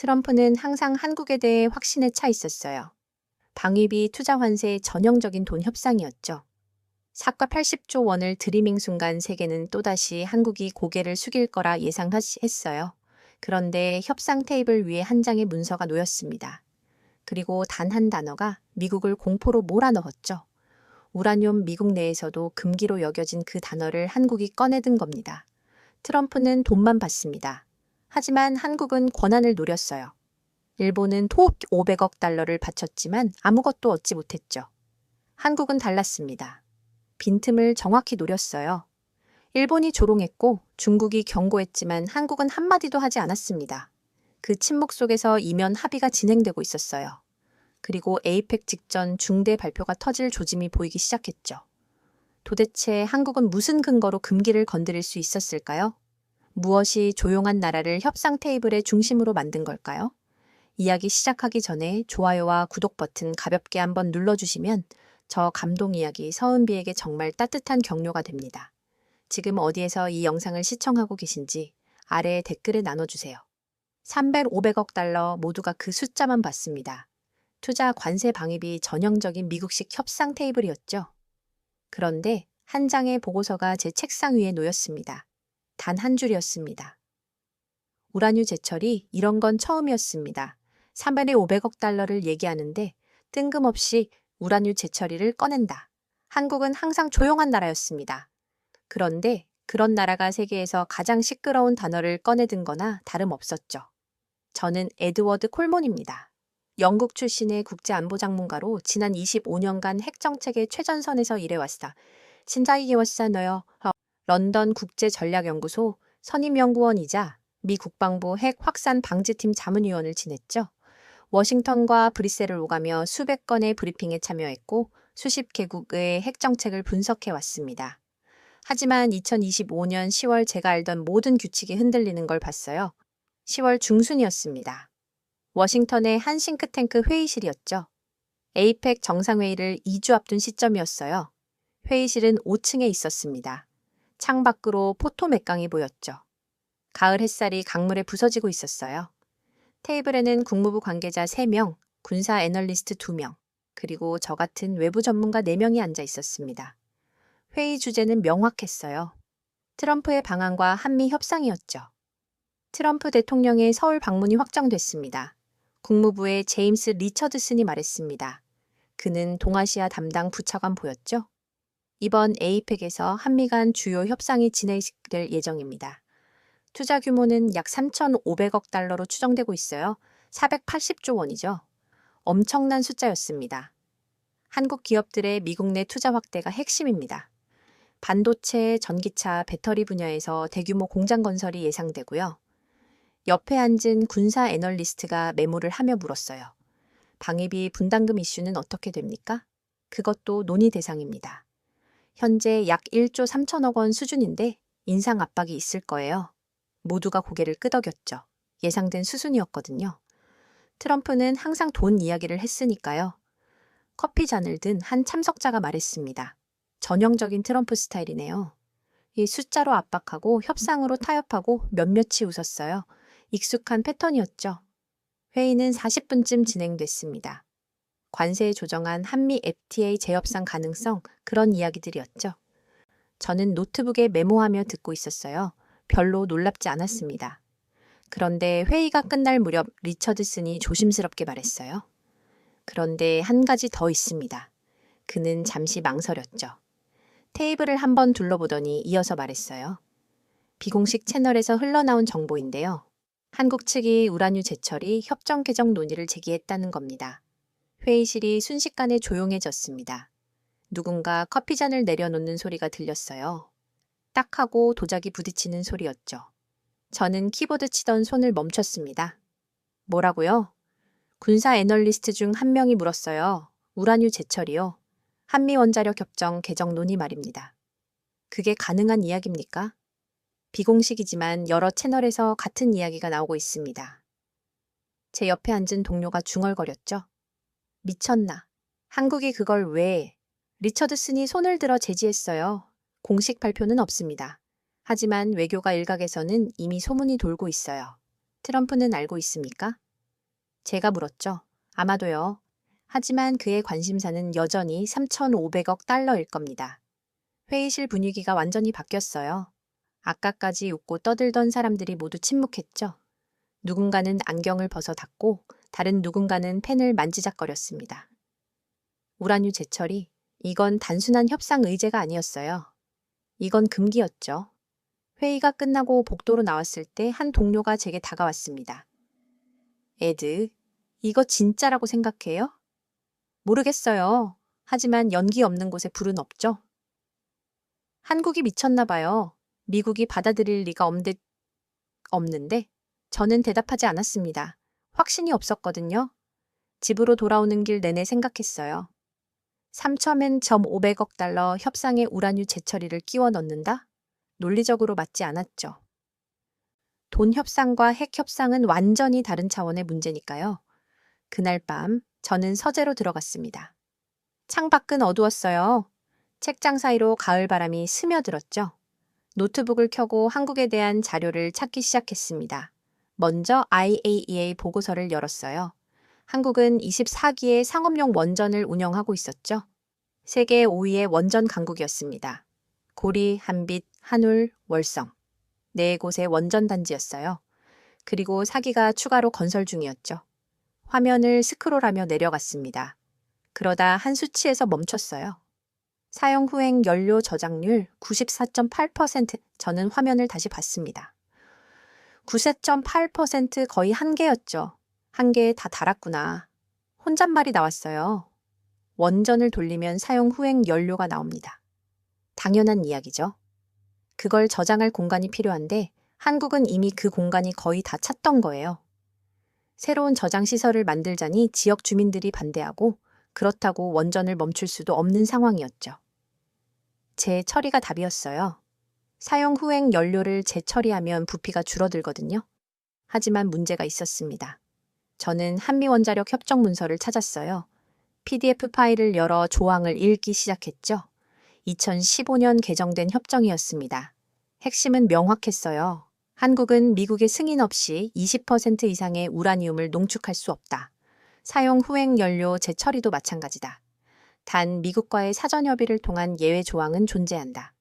트럼프는 항상 한국에 대해 확신에 차 있었어요. 방위비 투자 환세의 전형적인 돈 협상이었죠. 사과 80조 원을 들이민 순간 세계는 또다시 한국이 고개를 숙일 거라 예상했어요. 그런데 협상 테이블 위에 한 장의 문서가 놓였습니다. 그리고 단 한 단어가 미국을 공포로 몰아넣었죠. 우라늄 미국 내에서도 금기로 여겨진 그 단어를 한국이 꺼내든 겁니다. 트럼프는 돈만 받습니다. 하지만 한국은 권한을 노렸어요. 일본은 톡 500억 달러를 바쳤지만 아무것도 얻지 못했죠. 한국은 달랐습니다. 빈틈을 정확히 노렸어요. 일본이 조롱했고 중국이 경고했지만 한국은 한마디도 하지 않았습니다. 그 침묵 속에서 이면 합의가 진행되고 있었어요. 그리고 에이펙 직전 중대 발표가 터질 조짐이 보이기 시작했죠. 도대체 한국은 무슨 근거로 금기를 건드릴 수 있었을까요? 무엇이 조용한 나라를 협상 테이블의 중심으로 만든 걸까요? 이야기 시작하기 전에 좋아요와 구독 버튼 가볍게 한번 눌러주시면 저 감동 이야기 서은비에게 정말 따뜻한 격려가 됩니다. 지금 어디에서 이 영상을 시청하고 계신지 아래에 댓글에 나눠주세요. 300, 500억 달러 모두가 그 숫자만 봤습니다. 투자 관세 방위비 전형적인 미국식 협상 테이블이었죠. 그런데 한 장의 보고서가 제 책상 위에 놓였습니다. 단 한 줄이었습니다. 우라늄 제철이 이런 건 처음이었습니다. 300에 500억 달러를 얘기하는데 뜬금없이 우라늄 제철이를 꺼낸다. 한국은 항상 조용한 나라였습니다. 그런데 그런 나라가 세계에서 가장 시끄러운 단어를 꺼내든 거나 다름없었죠. 저는 에드워드 콜몬입니다. 영국 출신의 국제안보장문가로 지난 25년간 핵정책의 최전선에서 일해왔다. 신자이기워사너여 런던 국제전략연구소 선임연구원이자 미 국방부 핵 확산 방지팀 자문위원을 지냈죠. 워싱턴과 브뤼셀을 오가며 수백 건의 브리핑에 참여했고 수십 개국의 핵정책을 분석해왔습니다. 하지만 2025년 10월 제가 알던 모든 규칙이 흔들리는 걸 봤어요. 10월 중순이었습니다. 워싱턴의 한 싱크탱크 회의실이었죠. 에이펙 정상회의를 2주 앞둔 시점이었어요. 회의실은 5층에 있었습니다. 창밖으로 포토 맥강이 보였죠. 가을 햇살이 강물에 부서지고 있었어요. 테이블에는 국무부 관계자 3명, 군사 애널리스트 2명, 그리고 저 같은 외부 전문가 4명이 앉아 있었습니다. 회의 주제는 명확했어요. 트럼프의 방안과 한미 협상이었죠. 트럼프 대통령의 서울 방문이 확정됐습니다. 국무부의 제임스 리처드슨이 말했습니다. 그는 동아시아 담당 부차관 보였죠. 이번 에이펙에서 한미 간 주요 협상이 진행될 예정입니다. 투자 규모는 약 3,500억 달러로 추정되고 있어요. 480조 원이죠. 엄청난 숫자였습니다. 한국 기업들의 미국 내 투자 확대가 핵심입니다. 반도체, 전기차, 배터리 분야에서 대규모 공장 건설이 예상되고요. 옆에 앉은 군사 애널리스트가 메모를 하며 물었어요. 방위비 분담금 이슈는 어떻게 됩니까? 그것도 논의 대상입니다. 현재 약 1조 3천억 원 수준인데 인상 압박이 있을 거예요. 모두가 고개를 끄덕였죠. 예상된 수순이었거든요. 트럼프는 항상 돈 이야기를 했으니까요. 커피 잔을 든 한 참석자가 말했습니다. 전형적인 트럼프 스타일이네요. 이 숫자로 압박하고 협상으로 타협하고 몇몇이 웃었어요. 익숙한 패턴이었죠. 회의는 40분쯤 진행됐습니다. 관세 조정안 한미 FTA 재협상 가능성, 그런 이야기들이었죠. 저는 노트북에 메모하며 듣고 있었어요. 별로 놀랍지 않았습니다. 그런데 회의가 끝날 무렵 리처드슨이 조심스럽게 말했어요. 그런데 한 가지 더 있습니다. 그는 잠시 망설였죠. 테이블을 한번 둘러보더니 이어서 말했어요. 비공식 채널에서 흘러나온 정보인데요. 한국 측이 우라늄 제철이 협정 개정 논의를 제기했다는 겁니다. 회의실이 순식간에 조용해졌습니다. 누군가 커피잔을 내려놓는 소리가 들렸어요. 딱 하고 도자기 부딪히는 소리였죠. 저는 키보드 치던 손을 멈췄습니다. 뭐라고요? 군사 애널리스트 중 한 명이 물었어요. 우라늄 제철이요. 한미 원자력 협정 개정 논의 말입니다. 그게 가능한 이야기입니까? 비공식이지만 여러 채널에서 같은 이야기가 나오고 있습니다. 제 옆에 앉은 동료가 중얼거렸죠. 미쳤나? 한국이 그걸 왜? 리처드슨이 손을 들어 제지했어요. 공식 발표는 없습니다. 하지만 외교가 일각에서는 이미 소문이 돌고 있어요. 트럼프는 알고 있습니까? 제가 물었죠. 아마도요. 하지만 그의 관심사는 여전히 3,500억 달러일 겁니다. 회의실 분위기가 완전히 바뀌었어요. 아까까지 웃고 떠들던 사람들이 모두 침묵했죠. 누군가는 안경을 벗어 닫고 다른 누군가는 펜을 만지작거렸습니다. 우라뉴 제철이 이건 단순한 협상 의제가 아니었어요. 이건 금기였죠. 회의가 끝나고 복도로 나왔을 때 한 동료가 제게 다가왔습니다. 에드, 이거 진짜라고 생각해요? 모르겠어요. 하지만 연기 없는 곳에 불은 없죠. 한국이 미쳤나 봐요. 미국이 받아들일 리가 없는데 저는 대답하지 않았습니다. 확신이 없었거든요. 집으로 돌아오는 길 내내 생각했어요. 3,500억 달러 협상에 우라뉴 제철이를 끼워 넣는다? 논리적으로 맞지 않았죠. 돈 협상과 핵 협상은 완전히 다른 차원의 문제니까요. 그날 밤 저는 서재로 들어갔습니다. 창밖은 어두웠어요. 책장 사이로 가을 바람이 스며들었죠. 노트북을 켜고 한국에 대한 자료를 찾기 시작했습니다. 먼저 IAEA 보고서를 열었어요. 한국은 24기의 상업용 원전을 운영하고 있었죠. 세계 5위의 원전 강국이었습니다. 고리, 한빛, 한울, 월성. 4곳의 원전 단지였어요. 그리고 4기가 추가로 건설 중이었죠. 화면을 스크롤하며 내려갔습니다. 그러다 한 수치에서 멈췄어요. 사용 후행 연료 저장률 94.8%. 저는 화면을 다시 봤습니다. 94.8% 거의 한 개였죠. 한 개에 다 달았구나. 혼잣말이 나왔어요. 원전을 돌리면 사용 후행 연료가 나옵니다. 당연한 이야기죠. 그걸 저장할 공간이 필요한데 한국은 이미 그 공간이 거의 다 찼던 거예요. 새로운 저장 시설을 만들자니 지역 주민들이 반대하고 그렇다고 원전을 멈출 수도 없는 상황이었죠. 재처리가 답이었어요. 사용 후행 연료를 재처리하면 부피가 줄어들거든요. 하지만 문제가 있었습니다. 저는 한미원자력 협정 문서를 찾았어요. PDF 파일을 열어 조항을 읽기 시작했죠. 2015년 개정된 협정이었습니다. 핵심은 명확했어요. 한국은 미국의 승인 없이 20% 이상의 우라늄을 농축할 수 없다. 사용 후행 연료 재처리도 마찬가지다. 단 미국과의 사전 협의를 통한 예외 조항은 존재한다.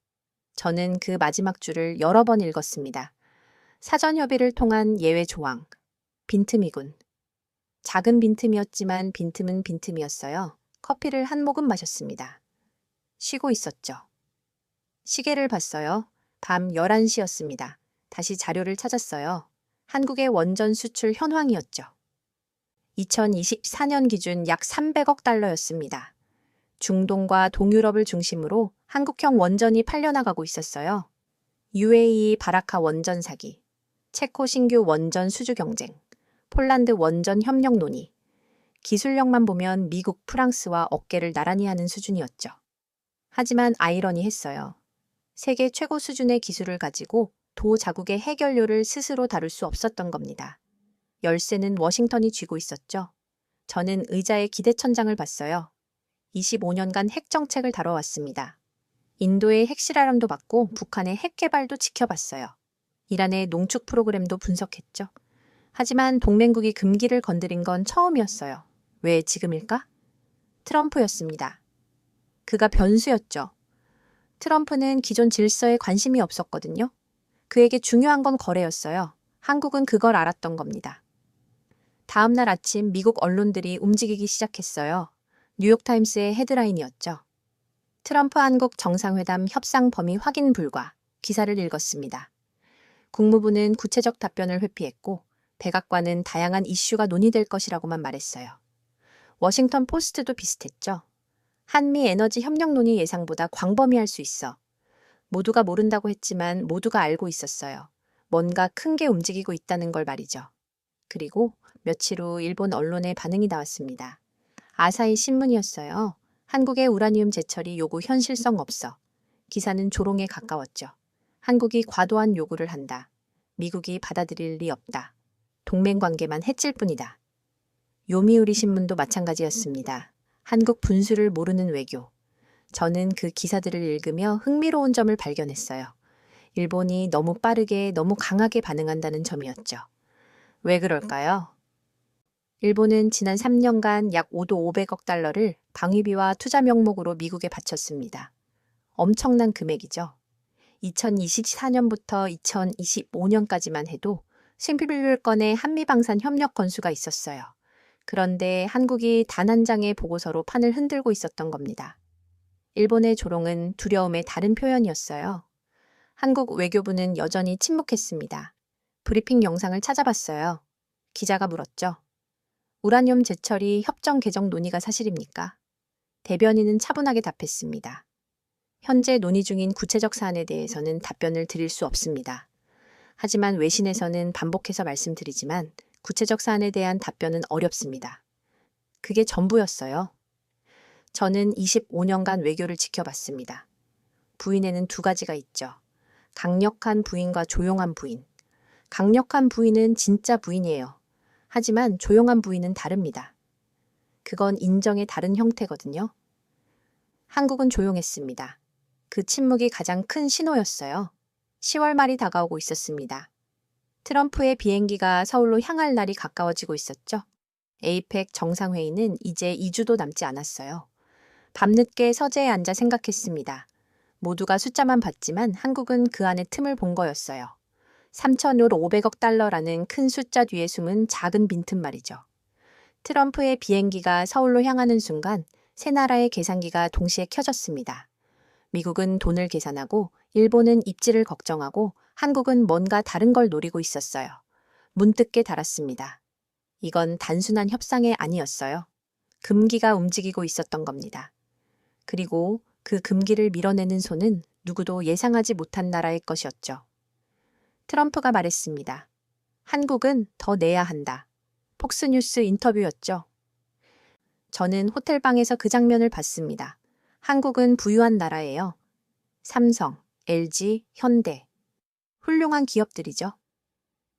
저는 그 마지막 줄을 여러 번 읽었습니다. 사전 협의를 통한 예외 조항. 빈틈이군. 작은 빈틈이었지만 빈틈은 빈틈이었어요. 커피를 한 모금 마셨습니다. 쉬고 있었죠. 시계를 봤어요. 밤 11시였습니다. 다시 자료를 찾았어요. 한국의 원전 수출 현황이었죠. 2024년 기준 약 300억 달러였습니다. 중동과 동유럽을 중심으로 한국형 원전이 팔려나가고 있었어요. UAE 바라카 원전 사기, 체코 신규 원전 수주 경쟁, 폴란드 원전 협력 논의. 기술력만 보면 미국, 프랑스와 어깨를 나란히 하는 수준이었죠. 하지만 아이러니했어요. 세계 최고 수준의 기술을 가지고 도 자국의 핵연료를 스스로 다룰 수 없었던 겁니다. 열쇠는 워싱턴이 쥐고 있었죠. 저는 의자의 기대천장을 봤어요. 25년간 핵 정책을 다뤄왔습니다. 인도의 핵실험도 받고 북한의 핵 개발도 지켜봤어요. 이란의 농축 프로그램도 분석했죠. 하지만 동맹국이 금기를 건드린 건 처음이었어요. 왜 지금일까? 트럼프였습니다. 그가 변수였죠. 트럼프는 기존 질서에 관심이 없었거든요. 그에게 중요한 건 거래였어요. 한국은 그걸 알았던 겁니다. 다음 날 아침 미국 언론들이 움직이기 시작했어요. 뉴욕타임스의 헤드라인이었죠. 트럼프 한국 정상회담 협상 범위 확인 불가. 기사를 읽었습니다. 국무부는 구체적 답변을 회피했고 백악관은 다양한 이슈가 논의될 것이라고만 말했어요. 워싱턴 포스트도 비슷했죠. 한미 에너지 협력 논의 예상보다 광범위할 수 있어. 모두가 모른다고 했지만 모두가 알고 있었어요. 뭔가 큰 게 움직이고 있다는 걸 말이죠. 그리고 며칠 후 일본 언론의 반응이 나왔습니다. 아사히 신문이었어요. 한국의 우라늄 재처리 요구 현실성 없어. 기사는 조롱에 가까웠죠. 한국이 과도한 요구를 한다. 미국이 받아들일 리 없다. 동맹 관계만 해칠 뿐이다. 요미우리 신문도 마찬가지였습니다. 한국 분수를 모르는 외교. 저는 그 기사들을 읽으며 흥미로운 점을 발견했어요. 일본이 너무 빠르게, 너무 강하게 반응한다는 점이었죠. 왜 그럴까요? 일본은 지난 3년간 약 5도 500억 달러를 방위비와 투자 명목으로 미국에 바쳤습니다. 엄청난 금액이죠. 2024년부터 2025년까지만 해도 11건의 한미방산 협력 건수가 있었어요. 그런데 한국이 단 한 장의 보고서로 판을 흔들고 있었던 겁니다. 일본의 조롱은 두려움의 다른 표현이었어요. 한국 외교부는 여전히 침묵했습니다. 브리핑 영상을 찾아봤어요. 기자가 물었죠. 우라늄 재처리 협정 개정 논의가 사실입니까? 대변인은 차분하게 답했습니다. 현재 논의 중인 구체적 사안에 대해서는 답변을 드릴 수 없습니다. 하지만 외신에서는 반복해서 말씀드리지만 구체적 사안에 대한 답변은 어렵습니다. 그게 전부였어요. 저는 25년간 외교를 지켜봤습니다. 부인에는 두 가지가 있죠. 강력한 부인과 조용한 부인. 강력한 부인은 진짜 부인이에요. 하지만 조용한 부인은 다릅니다. 그건 인정의 다른 형태거든요. 한국은 조용했습니다. 그 침묵이 가장 큰 신호였어요. 10월 말이 다가오고 있었습니다. 트럼프의 비행기가 서울로 향할 날이 가까워지고 있었죠. 에이펙 정상회의는 이제 2주도 남지 않았어요. 밤늦게 서재에 앉아 생각했습니다. 모두가 숫자만 봤지만 한국은 그 안에 틈을 본 거였어요. 3,500억 달러라는 큰 숫자 뒤에 숨은 작은 빈틈 말이죠. 트럼프의 비행기가 서울로 향하는 순간 세 나라의 계산기가 동시에 켜졌습니다. 미국은 돈을 계산하고 일본은 입지를 걱정하고 한국은 뭔가 다른 걸 노리고 있었어요. 문득 깨달았습니다. 이건 단순한 협상이 아니었어요. 금기가 움직이고 있었던 겁니다. 그리고 그 금기를 밀어내는 손은 누구도 예상하지 못한 나라의 것이었죠. 트럼프가 말했습니다. 한국은 더 내야 한다. 폭스뉴스 인터뷰였죠. 저는 호텔방에서 그 장면을 봤습니다. 한국은 부유한 나라예요. 삼성, LG, 현대. 훌륭한 기업들이죠.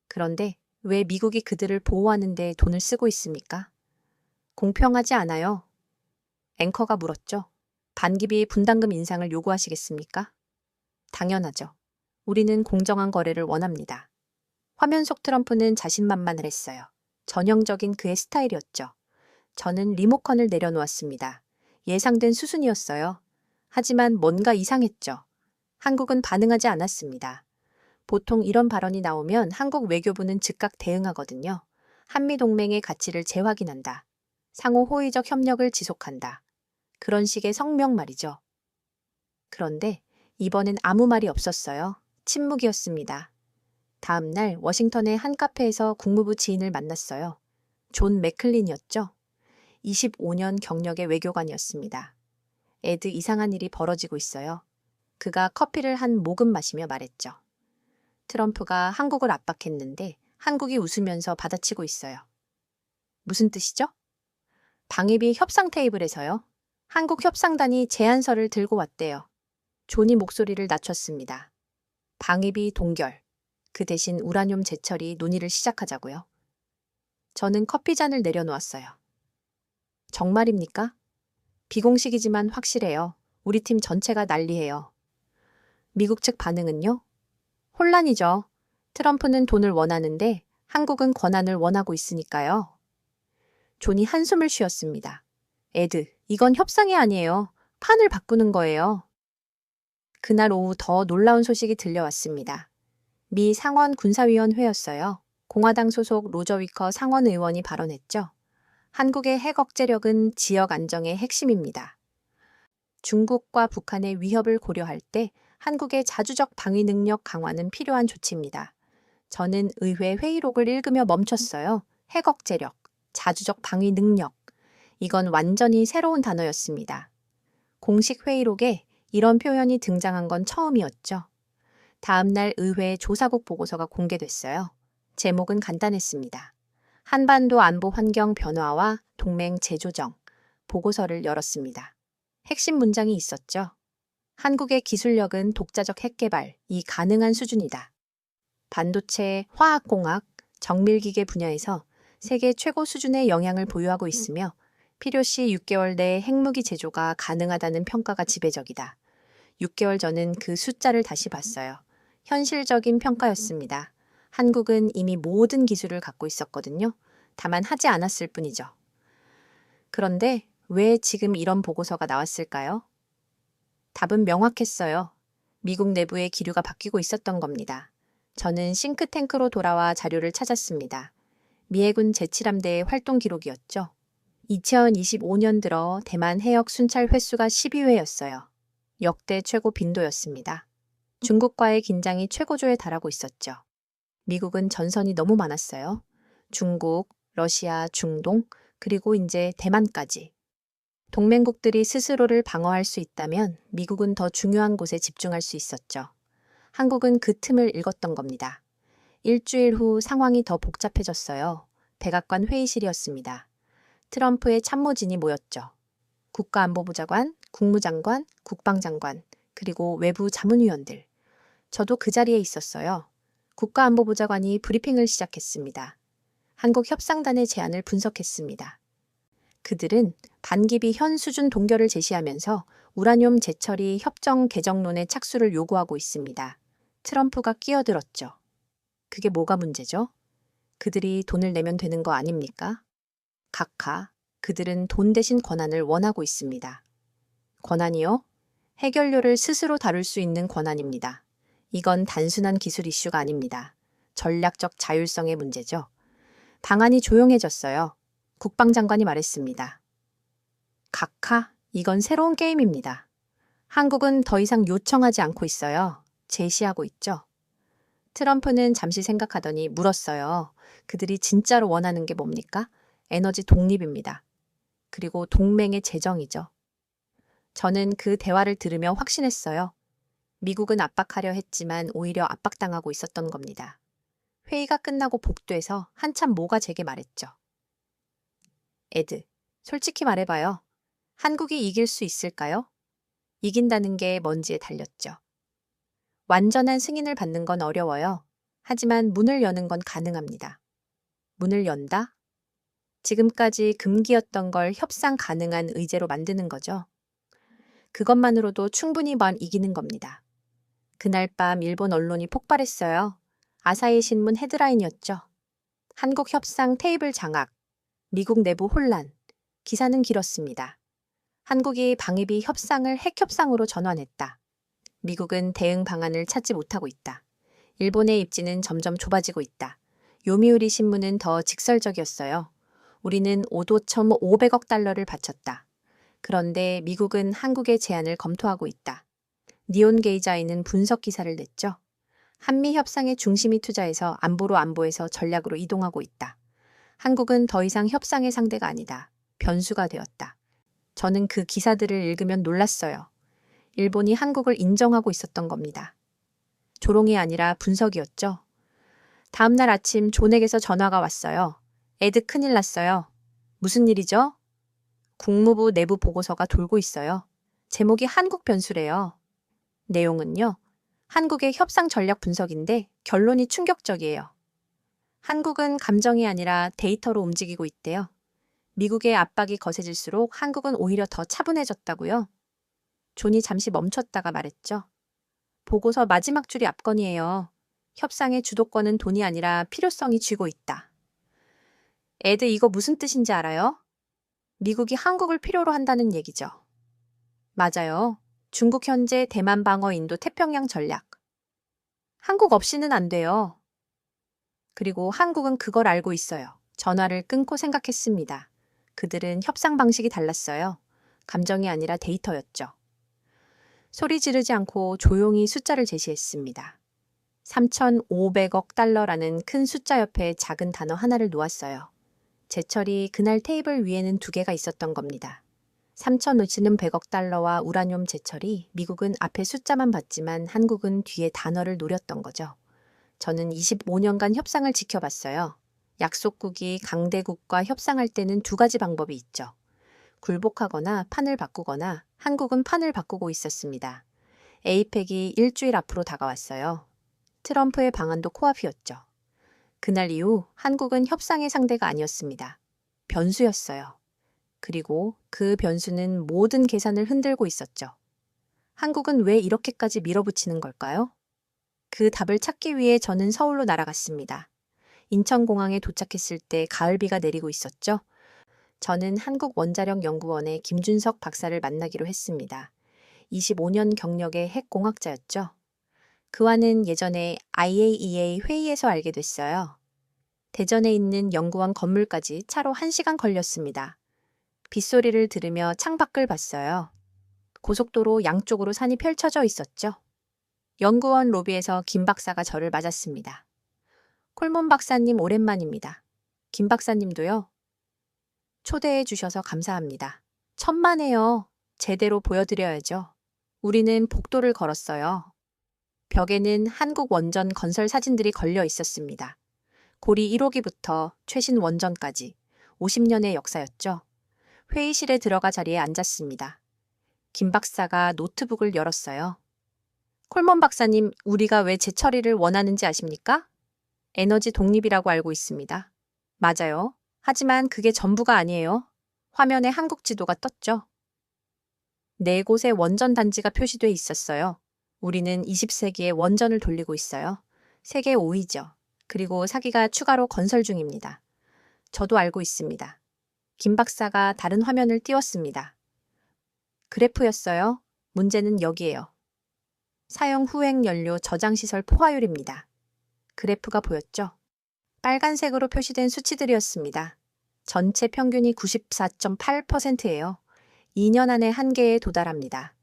그런데 왜 미국이 그들을 보호하는 데 돈을 쓰고 있습니까? 공평하지 않아요. 앵커가 물었죠. 반기비 분담금 인상을 요구하시겠습니까? 당연하죠. 우리는 공정한 거래를 원합니다. 화면 속 트럼프는 자신만만을 했어요. 전형적인 그의 스타일이었죠. 저는 리모컨을 내려놓았습니다. 예상된 수순이었어요. 하지만 뭔가 이상했죠. 한국은 반응하지 않았습니다. 보통 이런 발언이 나오면 한국 외교부는 즉각 대응하거든요. 한미동맹의 가치를 재확인한다. 상호 호의적 협력을 지속한다. 그런 식의 성명 말이죠. 그런데 이번엔 아무 말이 없었어요. 침묵이었습니다. 다음 날 워싱턴의 한 카페에서 국무부 지인을 만났어요. 존 맥클린이었죠. 25년 경력의 외교관이었습니다. 에드 이상한 일이 벌어지고 있어요. 그가 커피를 한 모금 마시며 말했죠. 트럼프가 한국을 압박했는데 한국이 웃으면서 받아치고 있어요. 무슨 뜻이죠? 방위비 협상 테이블에서요. 한국 협상단이 제안서를 들고 왔대요. 존이 목소리를 낮췄습니다. 방위비 동결, 그 대신 우라늄 재처리 논의를 시작하자고요. 저는 커피잔을 내려놓았어요. 정말입니까? 비공식이지만 확실해요. 우리 팀 전체가 난리예요. 미국 측 반응은요? 혼란이죠. 트럼프는 돈을 원하는데 한국은 권한을 원하고 있으니까요. 존이 한숨을 쉬었습니다. 에드, 이건 협상이 아니에요. 판을 바꾸는 거예요. 그날 오후 더 놀라운 소식이 들려왔습니다. 미 상원 군사위원회였어요. 공화당 소속 로저 위커 상원 의원이 발언했죠. 한국의 핵 억제력은 지역 안정의 핵심입니다. 중국과 북한의 위협을 고려할 때 한국의 자주적 방위 능력 강화는 필요한 조치입니다. 저는 의회 회의록을 읽으며 멈췄어요. 핵 억제력, 자주적 방위 능력. 이건 완전히 새로운 단어였습니다. 공식 회의록에 이런 표현이 등장한 건 처음이었죠. 다음 날 의회 조사국 보고서가 공개됐어요. 제목은 간단했습니다. 한반도 안보 환경 변화와 동맹 재조정. 보고서를 열었습니다. 핵심 문장이 있었죠. 한국의 기술력은 독자적 핵 개발이 가능한 수준이다. 반도체, 화학공학, 정밀기계 분야에서 세계 최고 수준의 영향을 보유하고 있으며 필요시 6개월 내에 핵무기 제조가 가능하다는 평가가 지배적이다. 6개월 전은 그 숫자를 다시 봤어요. 현실적인 평가였습니다. 한국은 이미 모든 기술을 갖고 있었거든요. 다만 하지 않았을 뿐이죠. 그런데 왜 지금 이런 보고서가 나왔을까요? 답은 명확했어요. 미국 내부의 기류가 바뀌고 있었던 겁니다. 저는 싱크탱크로 돌아와 자료를 찾았습니다. 미 해군 제7함대의 활동 기록이었죠. 2025년 들어 대만 해역 순찰 횟수가 12회였어요. 역대 최고 빈도였습니다. 중국과의 긴장이 최고조에 달하고 있었죠. 미국은 전선이 너무 많았어요. 중국, 러시아, 중동, 그리고 이제 대만까지. 동맹국들이 스스로를 방어할 수 있다면 미국은 더 중요한 곳에 집중할 수 있었죠. 한국은 그 틈을 읽었던 겁니다. 일주일 후 상황이 더 복잡해졌어요. 백악관 회의실이었습니다. 트럼프의 참모진이 모였죠. 국가안보보좌관, 국무장관, 국방장관, 그리고 외부 자문위원들. 저도 그 자리에 있었어요. 국가안보보좌관이 브리핑을 시작했습니다. 한국 협상단의 제안을 분석했습니다. 그들은 반기비 현 수준 동결을 제시하면서 우라늄 재처리 협정 개정론의 착수를 요구하고 있습니다. 트럼프가 끼어들었죠. 그게 뭐가 문제죠? 그들이 돈을 내면 되는 거 아닙니까? 각하, 그들은 돈 대신 권한을 원하고 있습니다. 권한이요? 해결료를 스스로 다룰 수 있는 권한입니다. 이건 단순한 기술 이슈가 아닙니다. 전략적 자율성의 문제죠. 방안이 조용해졌어요. 국방장관이 말했습니다. 각하, 이건 새로운 게임입니다. 한국은 더 이상 요청하지 않고 있어요. 제시하고 있죠. 트럼프는 잠시 생각하더니 물었어요. 그들이 진짜로 원하는 게 뭡니까? 에너지 독립입니다. 그리고 동맹의 재정이죠. 저는 그 대화를 들으며 확신했어요. 미국은 압박하려 했지만 오히려 압박당하고 있었던 겁니다. 회의가 끝나고 복도에서 한참 모가 제게 말했죠. 에드, 솔직히 말해봐요. 한국이 이길 수 있을까요? 이긴다는 게 뭔지에 달렸죠. 완전한 승인을 받는 건 어려워요. 하지만 문을 여는 건 가능합니다. 문을 연다? 지금까지 금기였던 걸 협상 가능한 의제로 만드는 거죠. 그것만으로도 충분히 이기는 겁니다. 그날 밤 일본 언론이 폭발했어요. 아사히 신문 헤드라인이었죠. 한국 협상 테이블 장악, 미국 내부 혼란. 기사는 길었습니다. 한국이 방위비 협상을 핵협상으로 전환했다. 미국은 대응 방안을 찾지 못하고 있다. 일본의 입지는 점점 좁아지고 있다. 요미우리 신문은 더 직설적이었어요. 우리는 5조 500억 달러를 바쳤다. 그런데 미국은 한국의 제안을 검토하고 있다. 니온 게이자이는 분석 기사를 냈죠. 한미 협상의 중심이 투자해서 안보에서 전략으로 이동하고 있다. 한국은 더 이상 협상의 상대가 아니다. 변수가 되었다. 저는 그 기사들을 읽으면 놀랐어요. 일본이 한국을 인정하고 있었던 겁니다. 조롱이 아니라 분석이었죠. 다음 날 아침 존에게서 전화가 왔어요. 에드 큰일 났어요. 무슨 일이죠? 국무부 내부 보고서가 돌고 있어요. 제목이 한국 변수래요. 내용은요. 한국의 협상 전략 분석인데 결론이 충격적이에요. 한국은 감정이 아니라 데이터로 움직이고 있대요. 미국의 압박이 거세질수록 한국은 오히려 더 차분해졌다고요. 존이 잠시 멈췄다가 말했죠. 보고서 마지막 줄이 압권이에요. 협상의 주도권은 돈이 아니라 필요성이 쥐고 있다. 에드 이거 무슨 뜻인지 알아요? 미국이 한국을 필요로 한다는 얘기죠. 맞아요. 중국 현재 대만 방어 인도 태평양 전략. 한국 없이는 안 돼요. 그리고 한국은 그걸 알고 있어요. 전화를 끊고 생각했습니다. 그들은 협상 방식이 달랐어요. 감정이 아니라 데이터였죠. 소리 지르지 않고 조용히 숫자를 제시했습니다. 3,500억 달러라는 큰 숫자 옆에 작은 단어 하나를 놓았어요. 제철이 그날 테이블 위에는 두 개가 있었던 겁니다. 3,500억 달러와 우라늄 제철이 미국은 앞에 숫자만 봤지만 한국은 뒤에 단어를 노렸던 거죠. 저는 25년간 협상을 지켜봤어요. 약속국이 강대국과 협상할 때는 두 가지 방법이 있죠. 굴복하거나 판을 바꾸거나 한국은 판을 바꾸고 있었습니다. 에이펙이 일주일 앞으로 다가왔어요. 트럼프의 방안도 코앞이었죠. 그날 이후 한국은 협상의 상대가 아니었습니다. 변수였어요. 그리고 그 변수는 모든 계산을 흔들고 있었죠. 한국은 왜 이렇게까지 밀어붙이는 걸까요? 그 답을 찾기 위해 저는 서울로 날아갔습니다. 인천공항에 도착했을 때 가을비가 내리고 있었죠. 저는 한국원자력연구원의 김준석 박사를 만나기로 했습니다. 25년 경력의 핵공학자였죠. 그와는 예전에 IAEA 회의에서 알게 됐어요. 대전에 있는 연구원 건물까지 차로 1시간 걸렸습니다. 빗소리를 들으며 창밖을 봤어요. 고속도로 양쪽으로 산이 펼쳐져 있었죠. 연구원 로비에서 김 박사가 저를 맞았습니다. 콜몬 박사님 오랜만입니다. 김 박사님도요? 초대해 주셔서 감사합니다. 천만에요. 제대로 보여드려야죠. 우리는 복도를 걸었어요. 벽에는 한국 원전 건설 사진들이 걸려 있었습니다. 고리 1호기부터 최신 원전까지 50년의 역사였죠. 회의실에 들어가 자리에 앉았습니다. 김 박사가 노트북을 열었어요. 콜먼 박사님, 우리가 왜 재처리를 원하는지 아십니까? 에너지 독립이라고 알고 있습니다. 맞아요. 하지만 그게 전부가 아니에요. 화면에 한국 지도가 떴죠. 4곳의 원전 단지가 표시돼 있었어요. 우리는 20세기에 원전을 돌리고 있어요. 세계 5위죠. 그리고 4기가 추가로 건설 중입니다. 저도 알고 있습니다. 김 박사가 다른 화면을 띄웠습니다. 그래프였어요. 문제는 여기에요. 사용 후행 연료 저장시설 포화율입니다. 그래프가 보였죠? 빨간색으로 표시된 수치들이었습니다. 전체 평균이 94.8%예요. 2년 안에 한계에 도달합니다.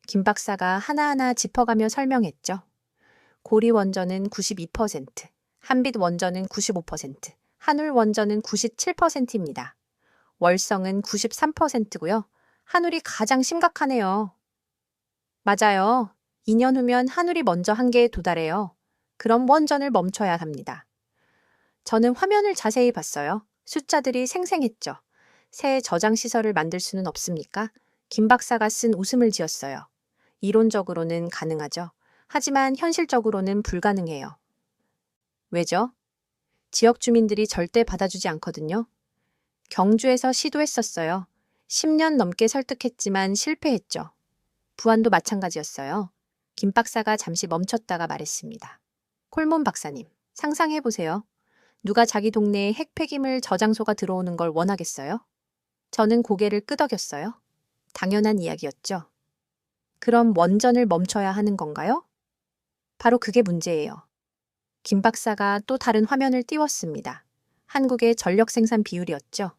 김 박사가 하나하나 짚어가며 설명했죠. 고리 원전은 92%, 한빛 원전은 95%, 한울 원전은 97%입니다. 월성은 93%고요. 한울이 가장 심각하네요. 맞아요. 2년 후면 한울이 먼저 한계에 도달해요. 그럼 원전을 멈춰야 합니다. 저는 화면을 자세히 봤어요. 숫자들이 생생했죠. 새 저장시설을 만들 수는 없습니까? 김 박사가 쓴 웃음을 지었어요. 이론적으로는 가능하죠. 하지만 현실적으로는 불가능해요. 왜죠? 지역 주민들이 절대 받아주지 않거든요. 경주에서 시도했었어요. 10년 넘게 설득했지만 실패했죠. 부안도 마찬가지였어요. 김 박사가 잠시 멈췄다가 말했습니다. 콜몬 박사님, 상상해보세요. 누가 자기 동네에 핵 폐기물 저장소가 들어오는 걸 원하겠어요? 저는 고개를 끄덕였어요. 당연한 이야기였죠. 그럼 원전을 멈춰야 하는 건가요? 바로 그게 문제예요. 김 박사가 또 다른 화면을 띄웠습니다. 한국의 전력 생산 비율이었죠.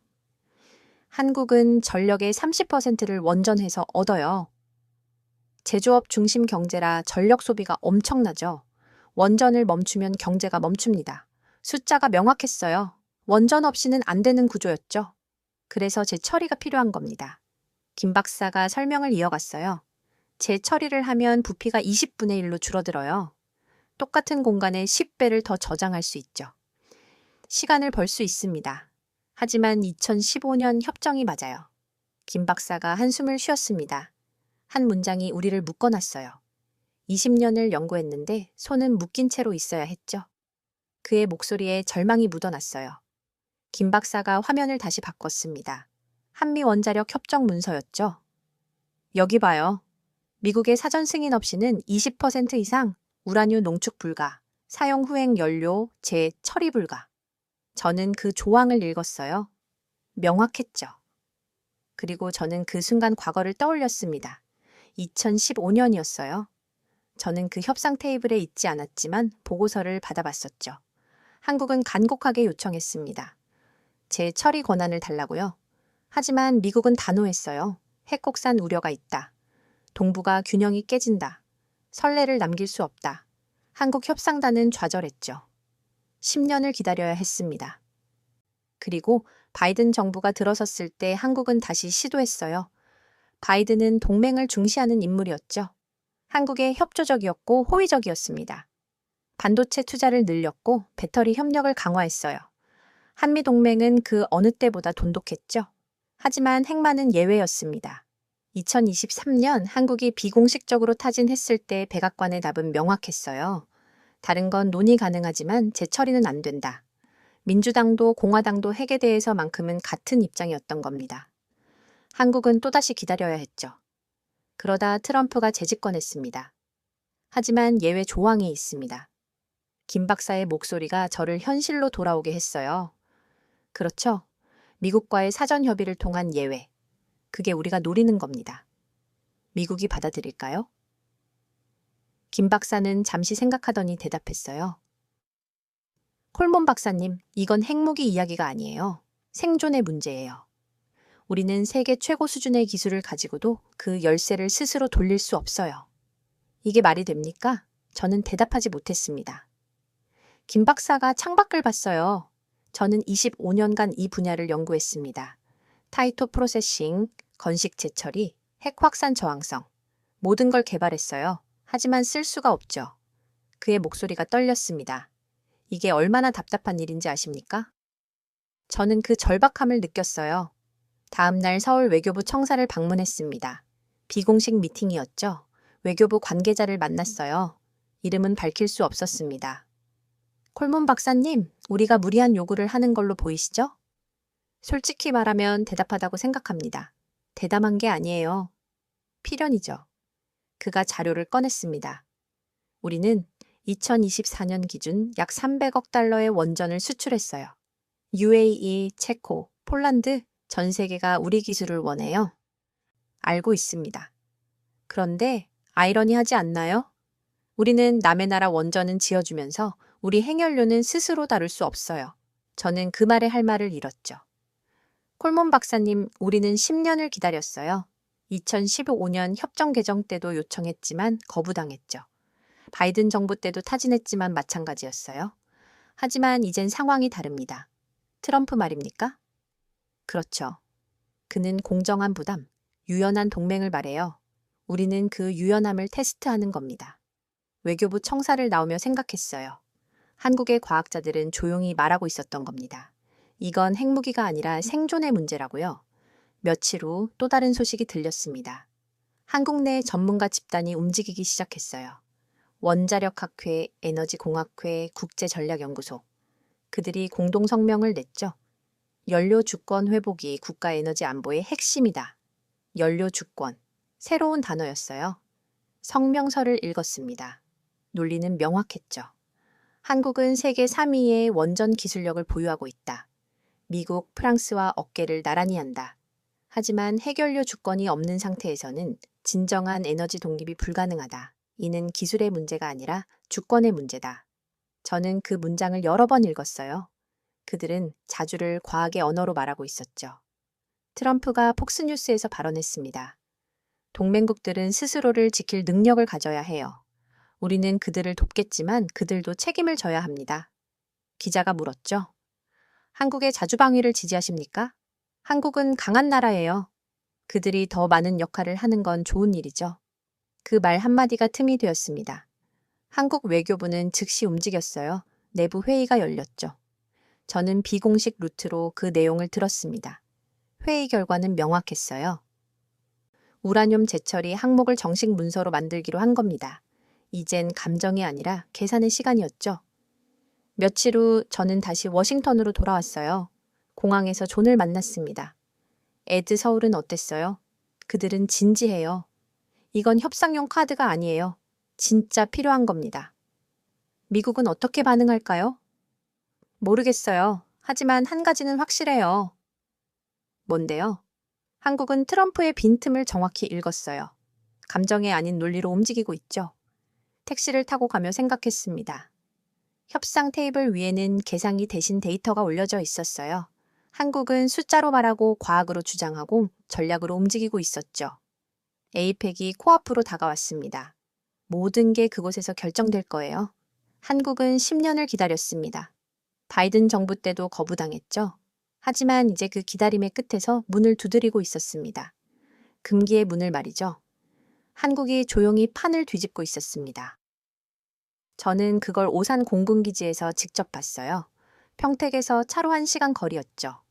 한국은 전력의 30%를 원전에서 얻어요. 제조업 중심 경제라 전력 소비가 엄청나죠. 원전을 멈추면 경제가 멈춥니다. 숫자가 명확했어요. 원전 없이는 안 되는 구조였죠. 그래서 재처리가 필요한 겁니다. 김 박사가 설명을 이어갔어요. 재처리를 하면 부피가 20분의 1로 줄어들어요. 똑같은 공간에 10배를 더 저장할 수 있죠. 시간을 벌 수 있습니다. 하지만 2015년 협정이 맞아요. 김 박사가 한숨을 쉬었습니다. 한 문장이 우리를 묶어놨어요. 20년을 연구했는데 손은 묶인 채로 있어야 했죠. 그의 목소리에 절망이 묻어났어요. 김 박사가 화면을 다시 바꿨습니다. 한미원자력 협정 문서였죠. 여기 봐요. 미국의 사전 승인 없이는 20% 이상 우라늄 농축 불가, 사용 후행 연료 재처리 불가. 저는 그 조항을 읽었어요. 명확했죠. 그리고 저는 그 순간 과거를 떠올렸습니다. 2015년이었어요. 저는 그 협상 테이블에 있지 않았지만 보고서를 받아봤었죠. 한국은 간곡하게 요청했습니다. 제 처리 권한을 달라고요. 하지만 미국은 단호했어요. 핵곡산 우려가 있다. 동북아 균형이 깨진다. 선례를 남길 수 없다. 한국 협상단은 좌절했죠. 10년을 기다려야 했습니다. 그리고 바이든 정부가 들어섰을 때 한국은 다시 시도했어요. 바이든은 동맹을 중시하는 인물이었죠. 한국에 협조적이었고 호의적이었습니다. 반도체 투자를 늘렸고 배터리 협력을 강화했어요. 한미동맹은 그 어느 때보다 돈독했죠. 하지만 핵만은 예외였습니다. 2023년 한국이 비공식적으로 타진했을 때 백악관의 답은 명확했어요. 다른 건 논의 가능하지만 재처리는 안 된다. 민주당도 공화당도 핵에 대해서만큼은 같은 입장이었던 겁니다. 한국은 또다시 기다려야 했죠. 그러다 트럼프가 재집권했습니다. 하지만 예외 조항이 있습니다. 김 박사의 목소리가 저를 현실로 돌아오게 했어요. 그렇죠. 미국과의 사전 협의를 통한 예외. 그게 우리가 노리는 겁니다. 미국이 받아들일까요? 김 박사는 잠시 생각하더니 대답했어요. 콜몬 박사님, 이건 핵무기 이야기가 아니에요. 생존의 문제예요. 우리는 세계 최고 수준의 기술을 가지고도 그 열쇠를 스스로 돌릴 수 없어요. 이게 말이 됩니까? 저는 대답하지 못했습니다. 김 박사가 창밖을 봤어요. 저는 25년간 이 분야를 연구했습니다. 타이토 프로세싱, 건식 재처리, 핵 확산 저항성. 모든 걸 개발했어요. 하지만 쓸 수가 없죠. 그의 목소리가 떨렸습니다. 이게 얼마나 답답한 일인지 아십니까? 저는 그 절박함을 느꼈어요. 다음 날 서울 외교부 청사를 방문했습니다. 비공식 미팅이었죠. 외교부 관계자를 만났어요. 이름은 밝힐 수 없었습니다. 콜몬 박사님, 우리가 무리한 요구를 하는 걸로 보이시죠? 솔직히 말하면 대답하다고 생각합니다. 대담한 게 아니에요. 필연이죠. 그가 자료를 꺼냈습니다. 우리는 2024년 기준 약 300억 달러의 원전을 수출했어요. UAE, 체코, 폴란드, 전 세계가 우리 기술을 원해요. 알고 있습니다. 그런데 아이러니하지 않나요? 우리는 남의 나라 원전은 지어주면서 우리 핵연료는 스스로 다룰 수 없어요. 저는 그 말에 할 말을 잃었죠. 콜몬 박사님, 우리는 10년을 기다렸어요. 2015년 협정 개정 때도 요청했지만 거부당했죠. 바이든 정부 때도 타진했지만 마찬가지였어요. 하지만 이젠 상황이 다릅니다. 트럼프 말입니까? 그렇죠. 그는 공정한 부담, 유연한 동맹을 말해요. 우리는 그 유연함을 테스트하는 겁니다. 외교부 청사를 나오며 생각했어요. 한국의 과학자들은 조용히 말하고 있었던 겁니다. 이건 핵무기가 아니라 생존의 문제라고요. 며칠 후 또 다른 소식이 들렸습니다. 한국 내 전문가 집단이 움직이기 시작했어요. 원자력학회, 에너지공학회, 국제전략연구소. 그들이 공동 성명을 냈죠. 연료 주권 회복이 국가 에너지 안보의 핵심이다. 연료 주권. 새로운 단어였어요. 성명서를 읽었습니다. 논리는 명확했죠. 한국은 세계 3위의 원전 기술력을 보유하고 있다. 미국, 프랑스와 어깨를 나란히 한다. 하지만 핵연료 주권이 없는 상태에서는 진정한 에너지 독립이 불가능하다. 이는 기술의 문제가 아니라 주권의 문제다. 저는 그 문장을 여러 번 읽었어요. 그들은 자주를 과학의 언어로 말하고 있었죠. 트럼프가 폭스뉴스에서 발언했습니다. 동맹국들은 스스로를 지킬 능력을 가져야 해요. 우리는 그들을 돕겠지만 그들도 책임을 져야 합니다. 기자가 물었죠. 한국의 자주방위를 지지하십니까? 한국은 강한 나라예요. 그들이 더 많은 역할을 하는 건 좋은 일이죠. 그 말 한마디가 틈이 되었습니다. 한국 외교부는 즉시 움직였어요. 내부 회의가 열렸죠. 저는 비공식 루트로 그 내용을 들었습니다. 회의 결과는 명확했어요. 우라늄 재처리 항목을 정식 문서로 만들기로 한 겁니다. 이젠 감정이 아니라 계산의 시간이었죠. 며칠 후 저는 다시 워싱턴으로 돌아왔어요. 공항에서 존을 만났습니다. 에드 서울은 어땠어요? 그들은 진지해요. 이건 협상용 카드가 아니에요. 진짜 필요한 겁니다. 미국은 어떻게 반응할까요? 모르겠어요. 하지만 한 가지는 확실해요. 뭔데요? 한국은 트럼프의 빈틈을 정확히 읽었어요. 감정이 아닌 논리로 움직이고 있죠. 택시를 타고 가며 생각했습니다. 협상 테이블 위에는 계산기 대신 데이터가 올려져 있었어요. 한국은 숫자로 말하고 과학으로 주장하고 전략으로 움직이고 있었죠. 에이펙이 코앞으로 다가왔습니다. 모든 게 그곳에서 결정될 거예요. 한국은 10년을 기다렸습니다. 바이든 정부 때도 거부당했죠. 하지만 이제 그 기다림의 끝에서 문을 두드리고 있었습니다. 금기의 문을 말이죠. 한국이 조용히 판을 뒤집고 있었습니다. 저는 그걸 오산 공군기지에서 직접 봤어요. 평택에서 차로 1시간 거리였죠.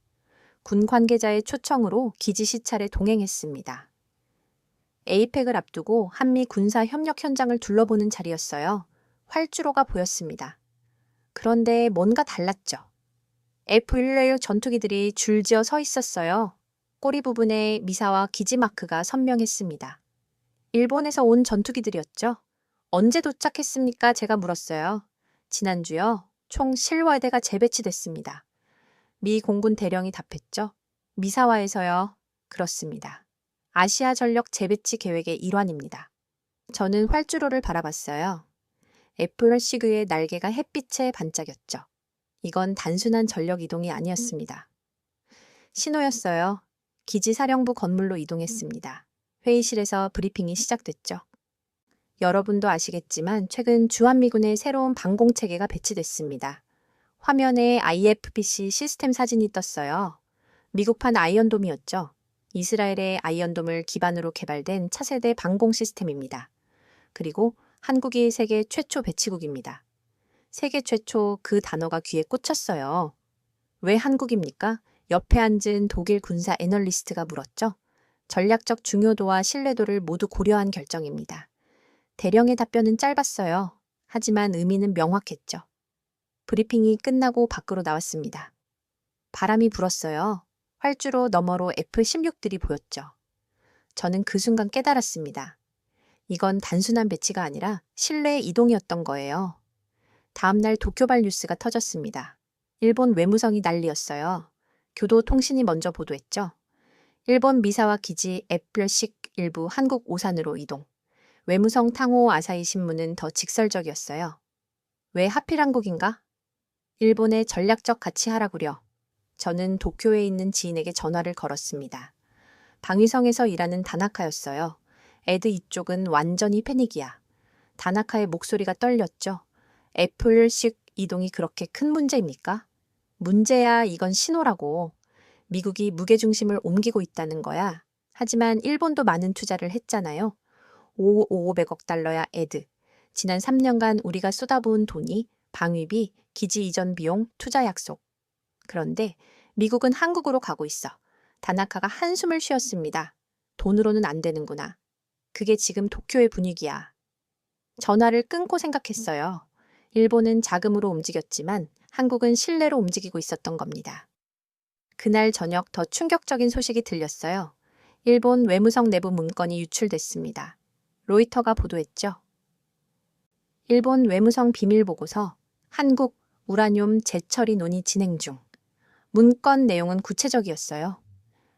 군 관계자의 초청으로 기지 시찰에 동행했습니다. 에이펙을 앞두고 한미 군사 협력 현장을 둘러보는 자리였어요. 활주로가 보였습니다. 그런데 뭔가 달랐죠. F-116 전투기들이 줄지어 서 있었어요. 꼬리 부분에 미사와 기지 마크가 선명했습니다. 일본에서 온 전투기들이었죠. 언제 도착했습니까? 제가 물었어요. 지난주요. 총 실외대가 재배치됐습니다. 미 공군 대령이 답했죠. 미사와에서요. 그렇습니다. 아시아 전력 재배치 계획의 일환입니다. 저는 활주로를 바라봤어요. 애플시그의 날개가 햇빛에 반짝였죠. 이건 단순한 전력 이동이 아니었습니다. 신호였어요. 기지 사령부 건물로 이동했습니다. 회의실에서 브리핑이 시작됐죠. 여러분도 아시겠지만 최근 주한미군의 새로운 방공 체계가 배치됐습니다. 화면에 IFPC 시스템 사진이 떴어요. 미국판 아이언돔이었죠. 이스라엘의 아이언돔을 기반으로 개발된 차세대 방공 시스템입니다. 그리고 한국이 세계 최초 배치국입니다. 세계 최초 그 단어가 귀에 꽂혔어요. 왜 한국입니까? 옆에 앉은 독일 군사 애널리스트가 물었죠. 전략적 중요도와 신뢰도를 모두 고려한 결정입니다. 대령의 답변은 짧았어요. 하지만 의미는 명확했죠. 브리핑이 끝나고 밖으로 나왔습니다. 바람이 불었어요. 활주로 너머로 F-16들이 보였죠. 저는 그 순간 깨달았습니다. 이건 단순한 배치가 아니라 실내 이동이었던 거예요. 다음날 도쿄발 뉴스가 터졌습니다. 일본 외무성이 난리였어요. 교도통신이 먼저 보도했죠. 일본 미사와 기지 애플식 일부 한국 오산으로 이동. 외무성 탕호 아사히 신문은 더 직설적이었어요. 왜 하필 한국인가? 일본의 전략적 가치 하락우려. 저는 도쿄에 있는 지인에게 전화를 걸었습니다. 방위성에서 일하는 다나카였어요. 애드 이쪽은 완전히 패닉이야. 다나카의 목소리가 떨렸죠. 애플식 이동이 그렇게 큰 문제입니까? 문제야, 이건 신호라고. 미국이 무게중심을 옮기고 있다는 거야. 하지만 일본도 많은 투자를 했잖아요. 500억 달러야 애드. 지난 3년간 우리가 쏟아부은 돈이 방위비, 기지 이전 비용, 투자 약속. 그런데 미국은 한국으로 가고 있어. 다나카가 한숨을 쉬었습니다. 돈으로는 안 되는구나. 그게 지금 도쿄의 분위기야. 전화를 끊고 생각했어요. 일본은 자금으로 움직였지만 한국은 신뢰로 움직이고 있었던 겁니다. 그날 저녁 더 충격적인 소식이 들렸어요. 일본 외무성 내부 문건이 유출됐습니다. 로이터가 보도했죠. 일본 외무성 비밀보고서, 한국 우라늄 재처리 논의 진행 중. 문건 내용은 구체적이었어요.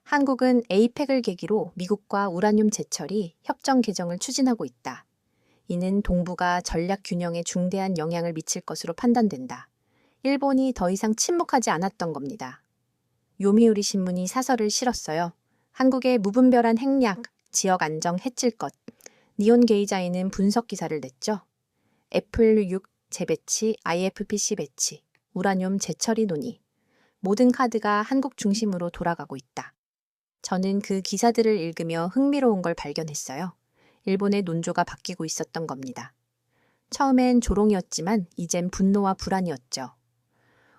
한국은 에이펙을 계기로 미국과 우라늄 재처리 협정 개정을 추진하고 있다. 이는 동북아 전략 균형에 중대한 영향을 미칠 것으로 판단된다. 일본이 더 이상 침묵하지 않았던 겁니다. 요미우리 신문이 사설을 실었어요. 한국의 무분별한 행략, 지역 안정 해칠 것. 니온 게이자이는 분석 기사를 냈죠. 애플 6 재배치, IFPC 배치, 우라늄 재처리 논의. 모든 카드가 한국 중심으로 돌아가고 있다. 저는 그 기사들을 읽으며 흥미로운 걸 발견했어요. 일본의 논조가 바뀌고 있었던 겁니다. 처음엔 조롱이었지만 이젠 분노와 불안이었죠.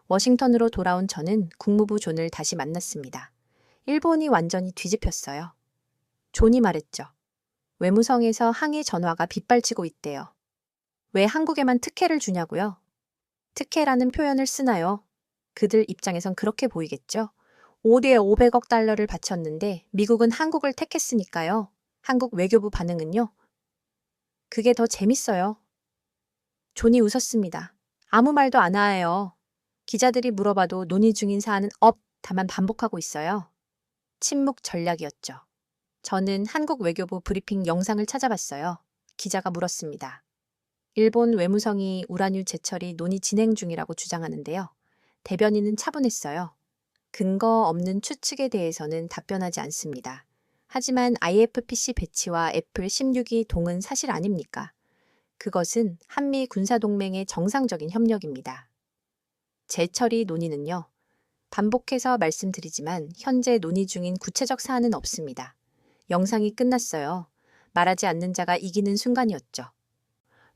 워싱턴으로 돌아온 저는 국무부 존을 다시 만났습니다. 일본이 완전히 뒤집혔어요. 존이 말했죠. 외무성에서 항의 전화가 빗발치고 있대요. 왜 한국에만 특혜를 주냐고요? 특혜라는 표현을 쓰나요? 그들 입장에선 그렇게 보이겠죠. 5대 500억 달러를 바쳤는데 미국은 한국을 택했으니까요. 한국 외교부 반응은요? 그게 더 재밌어요. 존이 웃었습니다. 아무 말도 안 하예요. 기자들이 물어봐도 논의 중인 사안은 다만 반복하고 있어요. 침묵 전략이었죠. 저는 한국 외교부 브리핑 영상을 찾아봤어요. 기자가 물었습니다. 일본 외무성이 우라늄 재처리 논의 진행 중이라고 주장하는데요. 대변인은 차분했어요. 근거 없는 추측에 대해서는 답변하지 않습니다. 하지만 IFPC 배치와 애플 16이 동은 사실 아닙니까? 그것은 한미 군사동맹의 정상적인 협력입니다. 재처리 논의는요. 반복해서 말씀드리지만 현재 논의 중인 구체적 사안은 없습니다. 영상이 끝났어요. 말하지 않는 자가 이기는 순간이었죠.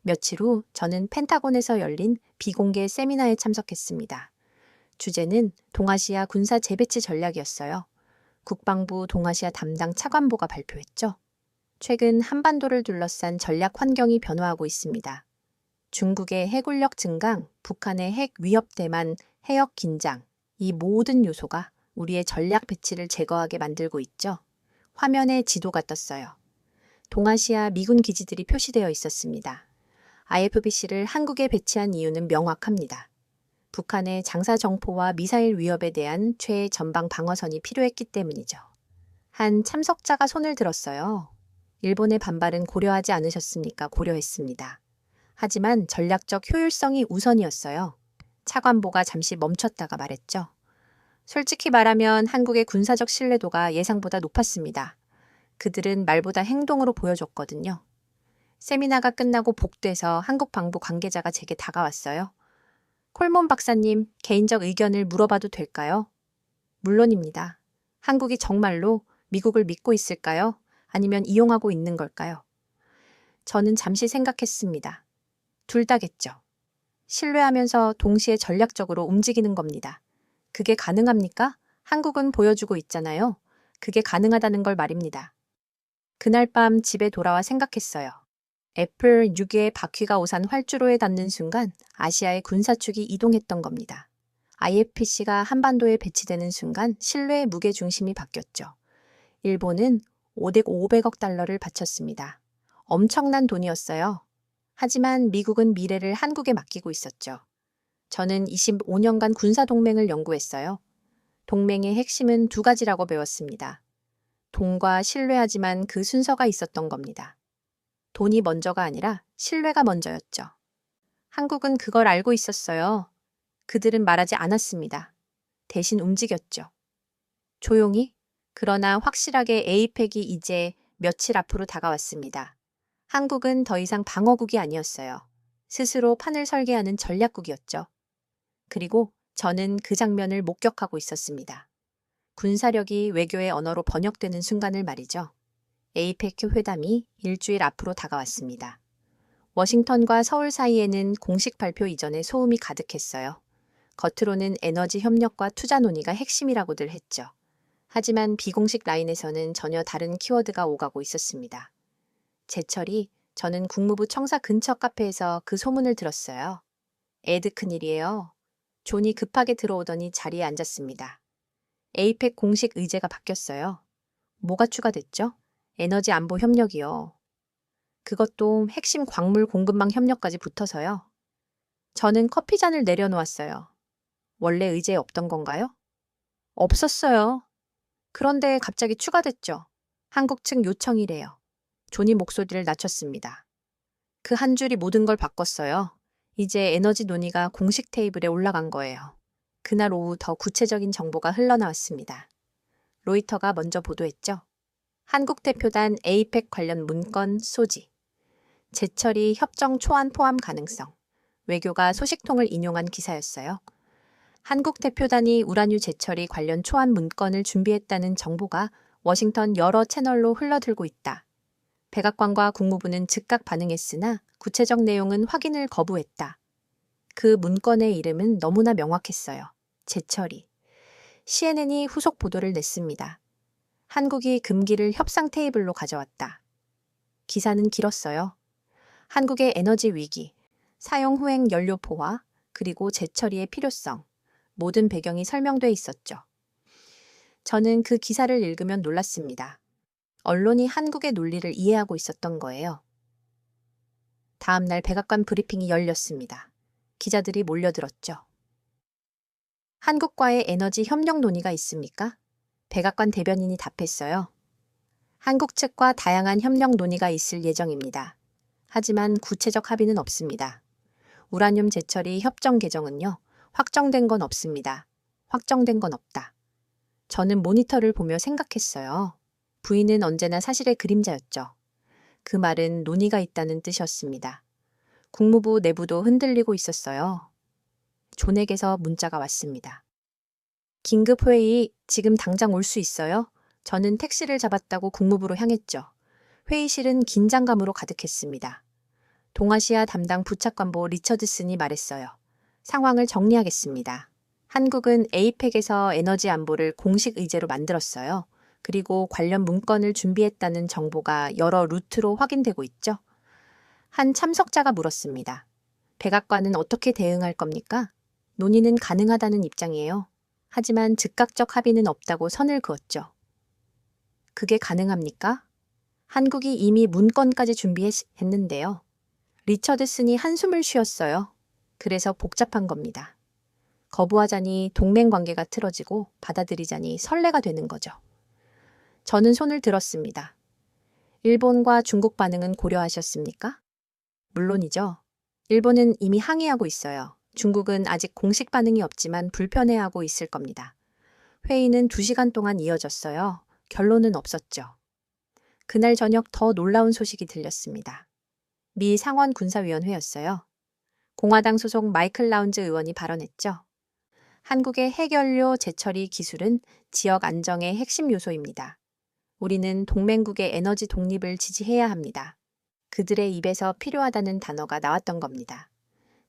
며칠 후 저는 펜타곤에서 열린 비공개 세미나에 참석했습니다. 주제는 동아시아 군사 재배치 전략이었어요. 국방부 동아시아 담당 차관보가 발표했죠. 최근 한반도를 둘러싼 전략 환경이 변화하고 있습니다. 중국의 해군력 증강, 북한의 핵 위협 대만, 해역 긴장, 이 모든 요소가 우리의 전략 배치를 제거하게 만들고 있죠. 화면에 지도가 떴어요. 동아시아 미군 기지들이 표시되어 있었습니다. IFBC를 한국에 배치한 이유는 명확합니다. 북한의 장사 정포와 미사일 위협에 대한 최전방 방어선이 필요했기 때문이죠. 한 참석자가 손을 들었어요. 일본의 반발은 고려하지 않으셨습니까? 고려했습니다. 하지만 전략적 효율성이 우선이었어요. 차관보가 잠시 멈췄다가 말했죠. 솔직히 말하면 한국의 군사적 신뢰도가 예상보다 높았습니다. 그들은 말보다 행동으로 보여줬거든요. 세미나가 끝나고 복도에서 한국 방부 관계자가 제게 다가왔어요. 콜몬 박사님, 개인적 의견을 물어봐도 될까요? 물론입니다. 한국이 정말로 미국을 믿고 있을까요? 아니면 이용하고 있는 걸까요? 저는 잠시 생각했습니다. 둘 다겠죠. 신뢰하면서 동시에 전략적으로 움직이는 겁니다. 그게 가능합니까? 한국은 보여주고 있잖아요. 그게 가능하다는 걸 말입니다. 그날 밤 집에 돌아와 생각했어요. 애플 6의 바퀴가 오산 활주로에 닿는 순간 아시아의 군사축이 이동했던 겁니다. IFPC가 한반도에 배치되는 순간 신뢰의 무게중심이 바뀌었죠. 일본은 500억 달러를 바쳤습니다. 엄청난 돈이었어요. 하지만 미국은 미래를 한국에 맡기고 있었죠. 저는 25년간 군사동맹을 연구했어요. 동맹의 핵심은 두 가지라고 배웠습니다. 돈과 신뢰하지만 그 순서가 있었던 겁니다. 돈이 먼저가 아니라 신뢰가 먼저였죠. 한국은 그걸 알고 있었어요. 그들은 말하지 않았습니다. 대신 움직였죠. 조용히, 그러나 확실하게 에이펙이 이제 며칠 앞으로 다가왔습니다. 한국은 더 이상 방어국이 아니었어요. 스스로 판을 설계하는 전략국이었죠. 그리고 저는 그 장면을 목격하고 있었습니다. 군사력이 외교의 언어로 번역되는 순간을 말이죠. 에이펙 회담이 일주일 앞으로 다가왔습니다. 워싱턴과 서울 사이에는 공식 발표 이전에 소음이 가득했어요. 겉으로는 에너지 협력과 투자 논의가 핵심이라고들 했죠. 하지만 비공식 라인에서는 전혀 다른 키워드가 오가고 있었습니다. 제철이 저는 국무부 청사 근처 카페에서 그 소문을 들었어요. 애드 큰일이에요. 존이 급하게 들어오더니 자리에 앉았습니다. 에이펙 공식 의제가 바뀌었어요. 뭐가 추가됐죠? 에너지 안보 협력이요. 그것도 핵심 광물 공급망 협력까지 붙어서요. 저는 커피잔을 내려놓았어요. 원래 의제에 없던 건가요? 없었어요. 그런데 갑자기 추가됐죠. 한국 측 요청이래요. 존이 목소리를 낮췄습니다. 그 한 줄이 모든 걸 바꿨어요. 이제 에너지 논의가 공식 테이블에 올라간 거예요. 그날 오후 더 구체적인 정보가 흘러나왔습니다. 로이터가 먼저 보도했죠. 한국 대표단 에이펙 관련 문건 소지. 제철이 협정 초안 포함 가능성. 외교가 소식통을 인용한 기사였어요. 한국 대표단이 우라뉴 제철이 관련 초안 문건을 준비했다는 정보가 워싱턴 여러 채널로 흘러들고 있다. 백악관과 국무부는 즉각 반응했으나 구체적 내용은 확인을 거부했다. 그 문건의 이름은 너무나 명확했어요. 제철이. CNN이 후속 보도를 냈습니다. 한국이 금기를 협상 테이블로 가져왔다. 기사는 길었어요. 한국의 에너지 위기, 사용 후행 연료 포화, 그리고 재처리의 필요성, 모든 배경이 설명돼 있었죠. 저는 그 기사를 읽으면 놀랐습니다. 언론이 한국의 논리를 이해하고 있었던 거예요. 다음 날 백악관 브리핑이 열렸습니다. 기자들이 몰려들었죠. 한국과의 에너지 협력 논의가 있습니까? 백악관 대변인이 답했어요. 한국 측과 다양한 협력 논의가 있을 예정입니다. 하지만 구체적 합의는 없습니다. 우라늄 재처리 협정 개정은요, 확정된 건 없습니다. 확정된 건 없다. 저는 모니터를 보며 생각했어요. 부인은 언제나 사실의 그림자였죠. 그 말은 논의가 있다는 뜻이었습니다. 국무부 내부도 흔들리고 있었어요. 존에게서 문자가 왔습니다. 긴급 회의, 지금 당장 올 수 있어요? 저는 택시를 잡았다고 국무부로 향했죠. 회의실은 긴장감으로 가득했습니다. 동아시아 담당 부착관보 리처드슨이 말했어요. 상황을 정리하겠습니다. 한국은 에이펙에서 에너지 안보를 공식 의제로 만들었어요. 그리고 관련 문건을 준비했다는 정보가 여러 루트로 확인되고 있죠. 한 참석자가 물었습니다. 백악관은 어떻게 대응할 겁니까? 논의는 가능하다는 입장이에요. 하지만 즉각적 합의는 없다고 선을 그었죠. 그게 가능합니까? 한국이 이미 문건까지 준비했는데요. 리처드슨이 한숨을 쉬었어요. 그래서 복잡한 겁니다. 거부하자니 동맹 관계가 틀어지고 받아들이자니 설레가 되는 거죠. 저는 손을 들었습니다. 일본과 중국 반응은 고려하셨습니까? 물론이죠. 일본은 이미 항의하고 있어요. 중국은 아직 공식 반응이 없지만 불편해하고 있을 겁니다. 회의는 2시간 동안 이어졌어요. 결론은 없었죠. 그날 저녁 더 놀라운 소식이 들렸습니다. 미 상원 군사위원회였어요. 공화당 소속 마이클 라운즈 의원이 발언했죠. 한국의 핵연료 재처리 기술은 지역 안정의 핵심 요소입니다. 우리는 동맹국의 에너지 독립을 지지해야 합니다. 그들의 입에서 필요하다는 단어가 나왔던 겁니다.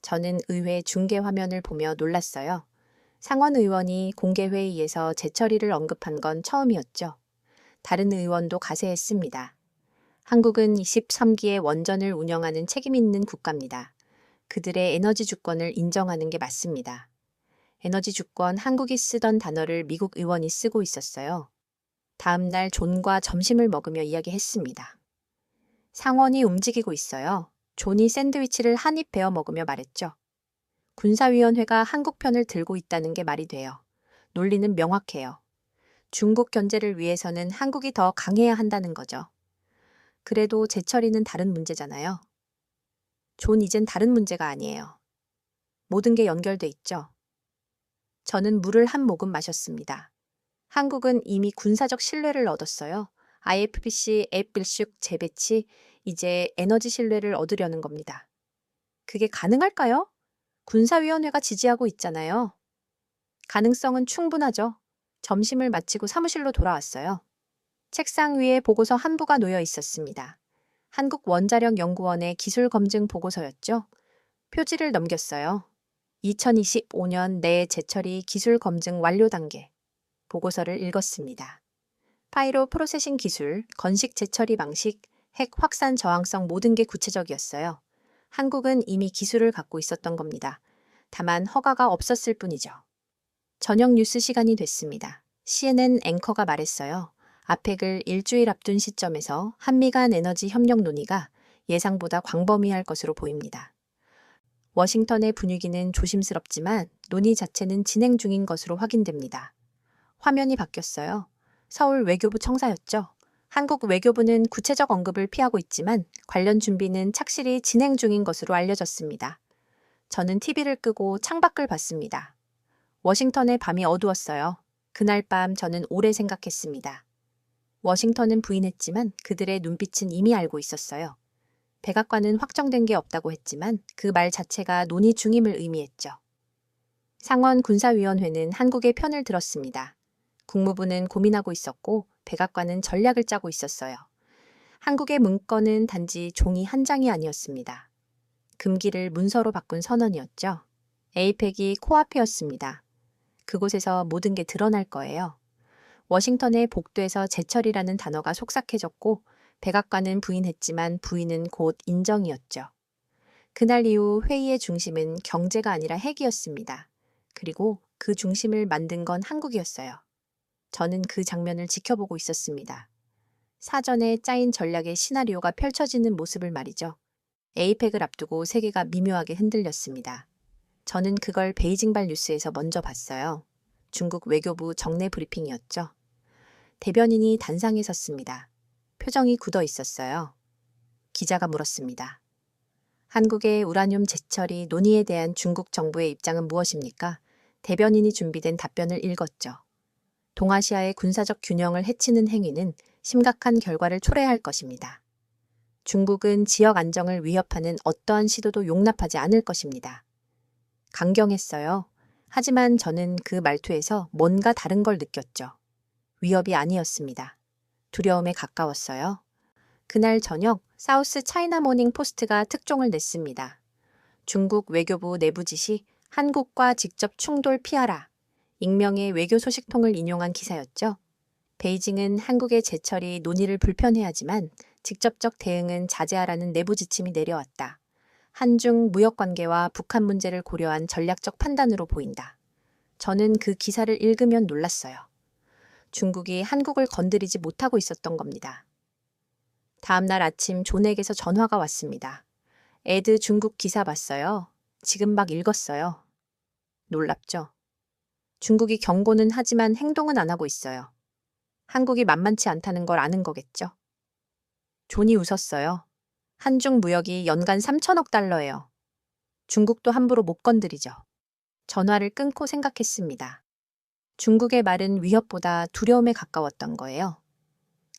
저는 의회 중계 화면을 보며 놀랐어요. 상원 의원이 공개 회의에서 재처리를 언급한 건 처음이었죠. 다른 의원도 가세했습니다. 한국은 23기의 원전을 운영하는 책임 있는 국가입니다. 그들의 에너지 주권을 인정하는 게 맞습니다. 에너지 주권, 한국이 쓰던 단어를 미국 의원이 쓰고 있었어요. 다음 날 존과 점심을 먹으며 이야기했습니다. 상원이 움직이고 있어요. 존이 샌드위치를 한 입 베어 먹으며 말했죠. 군사위원회가 한국 편을 들고 있다는 게 말이 돼요. 논리는 명확해요. 중국 견제를 위해서는 한국이 더 강해야 한다는 거죠. 그래도 재처리는 다른 문제잖아요. 존 이젠 다른 문제가 아니에요. 모든 게 연결돼 있죠. 저는 물을 한 모금 마셨습니다. 한국은 이미 군사적 신뢰를 얻었어요. IFPC 앱빌슉 재배치, 이제 에너지 신뢰를 얻으려는 겁니다. 그게 가능할까요? 군사위원회가 지지하고 있잖아요. 가능성은 충분하죠. 점심을 마치고 사무실로 돌아왔어요. 책상 위에 보고서 한 부가 놓여 있었습니다. 한국원자력연구원의 기술검증 보고서였죠. 표지를 넘겼어요. 2025년 내 재처리 기술검증 완료 단계. 보고서를 읽었습니다. 파이로 프로세싱 기술, 건식 재처리 방식, 핵 확산 저항성 모든 게 구체적이었어요. 한국은 이미 기술을 갖고 있었던 겁니다. 다만 허가가 없었을 뿐이죠. 저녁 뉴스 시간이 됐습니다. CNN 앵커가 말했어요. 아펙을 일주일 앞둔 시점에서 한미 간 에너지 협력 논의가 예상보다 광범위할 것으로 보입니다. 워싱턴의 분위기는 조심스럽지만 논의 자체는 진행 중인 것으로 확인됩니다. 화면이 바뀌었어요. 서울 외교부 청사였죠. 한국 외교부는 구체적 언급을 피하고 있지만 관련 준비는 착실히 진행 중인 것으로 알려졌습니다. 저는 TV를 끄고 창밖을 봤습니다. 워싱턴의 밤이 어두웠어요. 그날 밤 저는 오래 생각했습니다. 워싱턴은 부인했지만 그들의 눈빛은 이미 알고 있었어요. 백악관은 확정된 게 없다고 했지만 그 말 자체가 논의 중임을 의미했죠. 상원 군사위원회는 한국의 편을 들었습니다. 국무부는 고민하고 있었고 백악관은 전략을 짜고 있었어요. 한국의 문건은 단지 종이 한 장이 아니었습니다. 금기를 문서로 바꾼 선언이었죠. 에이펙이 코앞이었습니다. 그곳에서 모든 게 드러날 거예요. 워싱턴의 복도에서 재철이라는 단어가 속삭해졌고 백악관은 부인했지만 부인은 곧 인정이었죠. 그날 이후 회의의 중심은 경제가 아니라 핵이었습니다. 그리고 그 중심을 만든 건 한국이었어요. 저는 그 장면을 지켜보고 있었습니다. 사전에 짜인 전략의 시나리오가 펼쳐지는 모습을 말이죠. 에이펙을 앞두고 세계가 미묘하게 흔들렸습니다. 저는 그걸 베이징발 뉴스에서 먼저 봤어요. 중국 외교부 정례 브리핑이었죠. 대변인이 단상에 섰습니다. 표정이 굳어 있었어요. 기자가 물었습니다. 한국의 우라늄 재처리 논의에 대한 중국 정부의 입장은 무엇입니까? 대변인이 준비된 답변을 읽었죠. 동아시아의 군사적 균형을 해치는 행위는 심각한 결과를 초래할 것입니다. 중국은 지역 안정을 위협하는 어떠한 시도도 용납하지 않을 것입니다. 강경했어요. 하지만 저는 그 말투에서 뭔가 다른 걸 느꼈죠. 위협이 아니었습니다. 두려움에 가까웠어요. 그날 저녁 사우스 차이나 모닝 포스트가 특종을 냈습니다. 중국 외교부 내부 지시, 한국과 직접 충돌 피하라. 익명의 외교 소식통을 인용한 기사였죠. 베이징은 한국의 재처리 논의를 불편해하지만 직접적 대응은 자제하라는 내부 지침이 내려왔다. 한중 무역 관계와 북한 문제를 고려한 전략적 판단으로 보인다. 저는 그 기사를 읽으면 놀랐어요. 중국이 한국을 건드리지 못하고 있었던 겁니다. 다음 날 아침 존에게서 전화가 왔습니다. 애드 중국 기사 봤어요. 지금 막 읽었어요. 놀랍죠? 중국이 경고는 하지만 행동은 안 하고 있어요. 한국이 만만치 않다는 걸 아는 거겠죠? 존이 웃었어요. 한중 무역이 연간 3천억 달러예요. 중국도 함부로 못 건드리죠. 전화를 끊고 생각했습니다. 중국의 말은 위협보다 두려움에 가까웠던 거예요.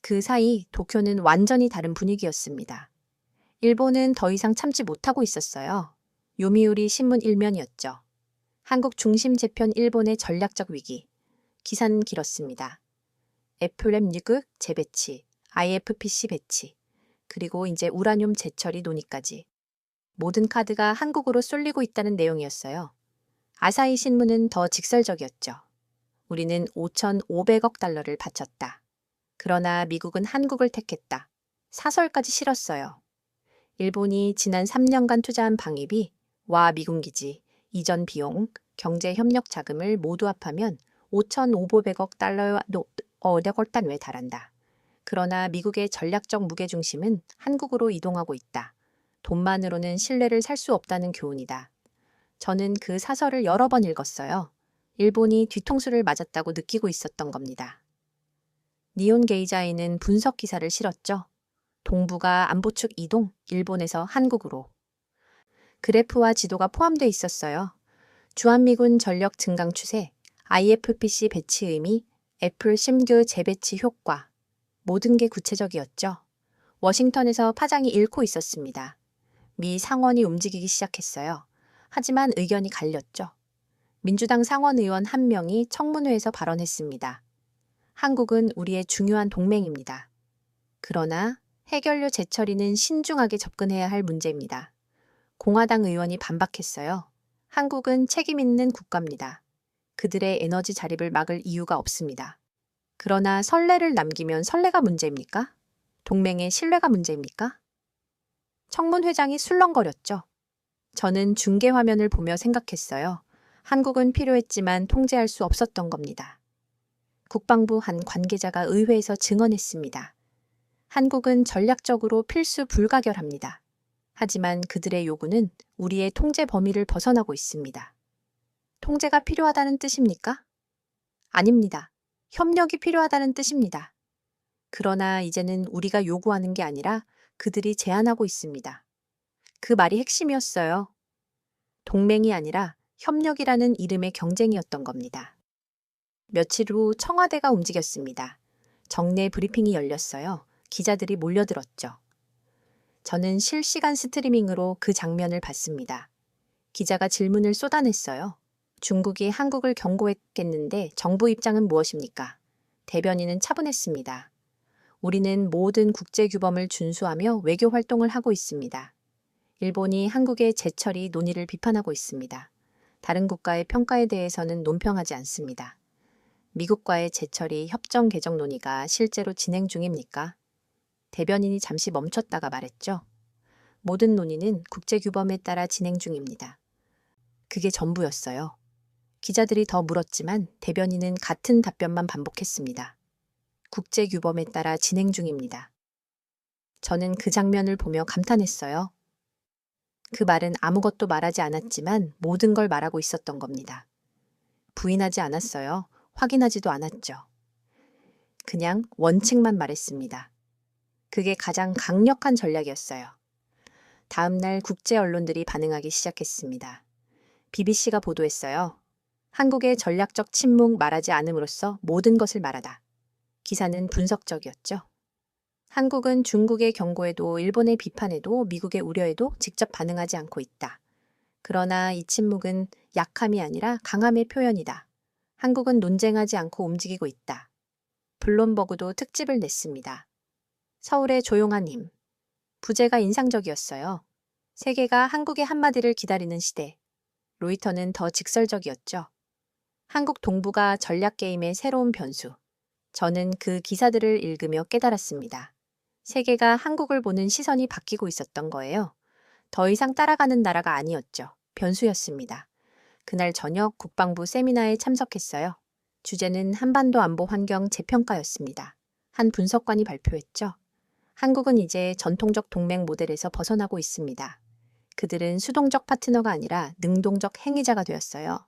그 사이 도쿄는 완전히 다른 분위기였습니다. 일본은 더 이상 참지 못하고 있었어요. 요미우리 신문 일면이었죠. 한국 중심 재편 일본의 전략적 위기. 기사는 길었습니다. 애플랩 유극 재배치, IFPC 배치, 그리고 이제 우라늄 재처리 논의까지. 모든 카드가 한국으로 쏠리고 있다는 내용이었어요. 아사히 신문은 더 직설적이었죠. 우리는 5,500억 달러를 바쳤다. 그러나 미국은 한국을 택했다. 사설까지 실었어요. 일본이 지난 3년간 투자한 방위비와 미군기지, 이전 비용, 경제협력 자금을 모두 합하면 5,500억 달러와 어려걸단에 달한다. 그러나 미국의 전략적 무게중심은 한국으로 이동하고 있다. 돈만으로는 신뢰를 살 수 없다는 교훈이다. 저는 그 사설을 여러 번 읽었어요. 일본이 뒤통수를 맞았다고 느끼고 있었던 겁니다. 니온 게이자이는 분석 기사를 실었죠. 동북아 안보측 이동, 일본에서 한국으로. 그래프와 지도가 포함되어 있었어요. 주한미군 전력 증강 추세, IFPC 배치 의미, 애플 심규 재배치 효과. 모든 게 구체적이었죠. 워싱턴에서 파장이 잃고 있었습니다. 미 상원이 움직이기 시작했어요. 하지만 의견이 갈렸죠. 민주당 상원 의원 한 명이 청문회에서 발언했습니다. 한국은 우리의 중요한 동맹입니다. 그러나 해결료 재처리는 신중하게 접근해야 할 문제입니다. 공화당 의원이 반박했어요. 한국은 책임 있는 국가입니다. 그들의 에너지 자립을 막을 이유가 없습니다. 그러나 선례를 남기면 선례가 문제입니까? 동맹의 신뢰가 문제입니까? 청문회장이 술렁거렸죠. 저는 중계 화면을 보며 생각했어요. 한국은 필요했지만 통제할 수 없었던 겁니다. 국방부 한 관계자가 의회에서 증언했습니다. 한국은 전략적으로 필수 불가결합니다. 하지만 그들의 요구는 우리의 통제 범위를 벗어나고 있습니다. 통제가 필요하다는 뜻입니까? 아닙니다. 협력이 필요하다는 뜻입니다. 그러나 이제는 우리가 요구하는 게 아니라 그들이 제안하고 있습니다. 그 말이 핵심이었어요. 동맹이 아니라 협력이라는 이름의 경쟁이었던 겁니다. 며칠 후 청와대가 움직였습니다. 정례 브리핑이 열렸어요. 기자들이 몰려들었죠. 저는 실시간 스트리밍으로 그 장면을 봤습니다. 기자가 질문을 쏟아냈어요. 중국이 한국을 경고했겠는데 정부 입장은 무엇입니까? 대변인은 차분했습니다. 우리는 모든 국제규범을 준수하며 외교 활동을 하고 있습니다. 일본이 한국의 재처리 논의를 비판하고 있습니다. 다른 국가의 평가에 대해서는 논평하지 않습니다. 미국과의 재처리 협정 개정 논의가 실제로 진행 중입니까? 대변인이 잠시 멈췄다가 말했죠. 모든 논의는 국제규범에 따라 진행 중입니다. 그게 전부였어요. 기자들이 더 물었지만 대변인은 같은 답변만 반복했습니다. 국제규범에 따라 진행 중입니다. 저는 그 장면을 보며 감탄했어요. 그 말은 아무것도 말하지 않았지만 모든 걸 말하고 있었던 겁니다. 부인하지 않았어요. 확인하지도 않았죠. 그냥 원칙만 말했습니다. 그게 가장 강력한 전략이었어요. 다음 날 국제 언론들이 반응하기 시작했습니다. BBC가 보도했어요. 한국의 전략적 침묵 말하지 않음으로써 모든 것을 말하다. 기사는 분석적이었죠. 한국은 중국의 경고에도 일본의 비판에도 미국의 우려에도 직접 반응하지 않고 있다. 그러나 이 침묵은 약함이 아니라 강함의 표현이다. 한국은 논쟁하지 않고 움직이고 있다. 블룸버그도 특집을 냈습니다. 서울의 조용한 힘. 부제가 인상적이었어요. 세계가 한국의 한마디를 기다리는 시대. 로이터는 더 직설적이었죠. 한국 동부가 전략 게임의 새로운 변수. 저는 그 기사들을 읽으며 깨달았습니다. 세계가 한국을 보는 시선이 바뀌고 있었던 거예요. 더 이상 따라가는 나라가 아니었죠. 변수였습니다. 그날 저녁 국방부 세미나에 참석했어요. 주제는 한반도 안보 환경 재평가였습니다. 한 분석관이 발표했죠. 한국은 이제 전통적 동맹 모델에서 벗어나고 있습니다. 그들은 수동적 파트너가 아니라 능동적 행위자가 되었어요.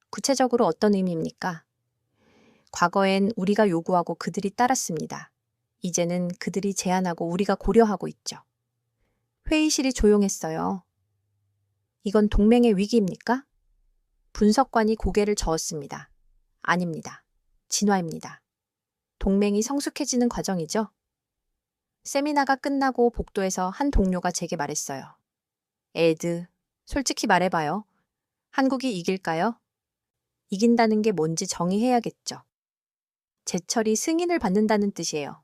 구체적으로 어떤 의미입니까? 과거엔 우리가 요구하고 그들이 따랐습니다. 이제는 그들이 제안하고 우리가 고려하고 있죠. 회의실이 조용했어요. 이건 동맹의 위기입니까? 분석관이 고개를 저었습니다. 아닙니다. 진화입니다. 동맹이 성숙해지는 과정이죠. 세미나가 끝나고 복도에서 한 동료가 제게 말했어요. 에드, 솔직히 말해봐요. 한국이 이길까요? 이긴다는 게 뭔지 정의해야겠죠. 제철이 승인을 받는다는 뜻이에요.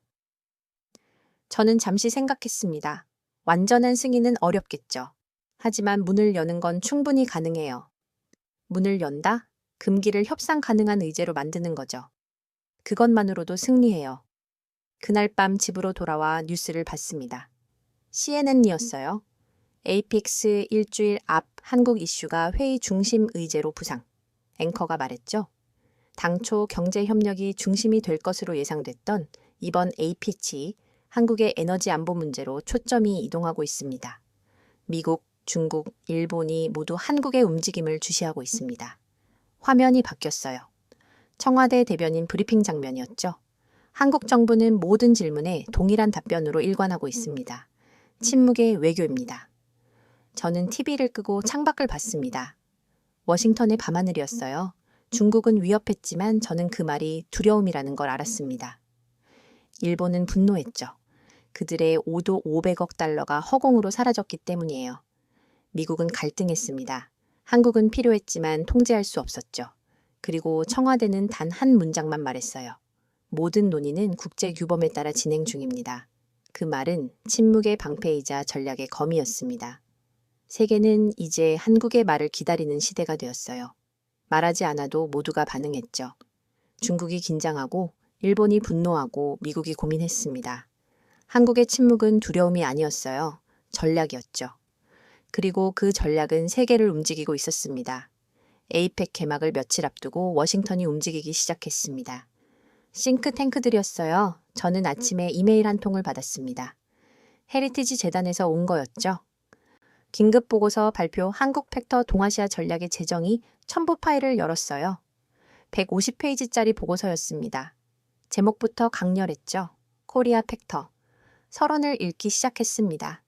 저는 잠시 생각했습니다. 완전한 승인은 어렵겠죠. 하지만 문을 여는 건 충분히 가능해요. 문을 연다? 금기를 협상 가능한 의제로 만드는 거죠. 그것만으로도 승리해요. 그날 밤 집으로 돌아와 뉴스를 봤습니다. CNN이었어요. 에이픽스 일주일 앞 한국 이슈가 회의 중심 의제로 부상. 앵커가 말했죠. 당초 경제협력이 중심이 될 것으로 예상됐던 이번 APC, 한국의 에너지 안보 문제로 초점이 이동하고 있습니다. 미국, 중국, 일본이 모두 한국의 움직임을 주시하고 있습니다. 화면이 바뀌었어요. 청와대 대변인 브리핑 장면이었죠. 한국 정부는 모든 질문에 동일한 답변으로 일관하고 있습니다. 침묵의 외교입니다. 저는 TV를 끄고 창밖을 봤습니다. 워싱턴의 밤하늘이었어요. 중국은 위협했지만 저는 그 말이 두려움이라는 걸 알았습니다. 일본은 분노했죠. 그들의 5도 500억 달러가 허공으로 사라졌기 때문이에요. 미국은 갈등했습니다. 한국은 필요했지만 통제할 수 없었죠. 그리고 청와대는 단 한 문장만 말했어요. 모든 논의는 국제규범에 따라 진행 중입니다. 그 말은 침묵의 방패이자 전략의 검이었습니다. 세계는 이제 한국의 말을 기다리는 시대가 되었어요. 말하지 않아도 모두가 반응했죠. 중국이 긴장하고 일본이 분노하고 미국이 고민했습니다. 한국의 침묵은 두려움이 아니었어요. 전략이었죠. 그리고 그 전략은 세계를 움직이고 있었습니다. 에이펙 개막을 며칠 앞두고 워싱턴이 움직이기 시작했습니다. 싱크탱크들이었어요. 저는 아침에 이메일 한 통을 받았습니다. 헤리티지 재단에서 온 거였죠. 긴급 보고서 발표 한국 팩터 동아시아 전략의 재정이 첨부 파일을 열었어요. 150페이지짜리 보고서였습니다. 제목부터 강렬했죠. 코리아 팩터. 서론을 읽기 시작했습니다.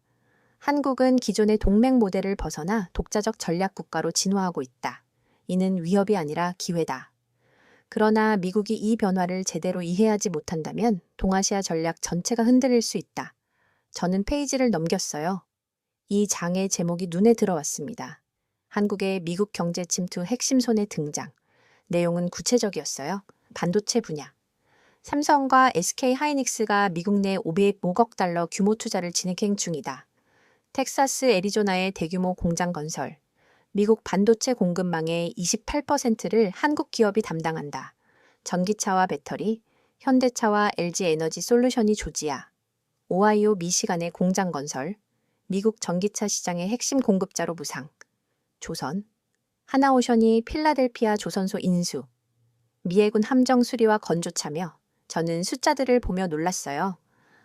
한국은 기존의 동맹 모델을 벗어나 독자적 전략 국가로 진화하고 있다. 이는 위협이 아니라 기회다. 그러나 미국이 이 변화를 제대로 이해하지 못한다면 동아시아 전략 전체가 흔들릴 수 있다. 저는 페이지를 넘겼어요. 이 장의 제목이 눈에 들어왔습니다. 한국의 미국 경제 침투 핵심 손의 등장. 내용은 구체적이었어요. 반도체 분야. 삼성과 SK 하이닉스가 미국 내 500억 달러 규모 투자를 진행 중이다. 텍사스, 애리조나의 대규모 공장 건설. 미국 반도체 공급망의 28%를 한국 기업이 담당한다. 전기차와 배터리, 현대차와 LG에너지 솔루션이 조지아, 오하이오 미시간의 공장 건설, 미국 전기차 시장의 핵심 공급자로 부상, 조선, 하나오션이 필라델피아 조선소 인수, 미해군 함정 수리와 건조 참여. 저는 숫자들을 보며 놀랐어요.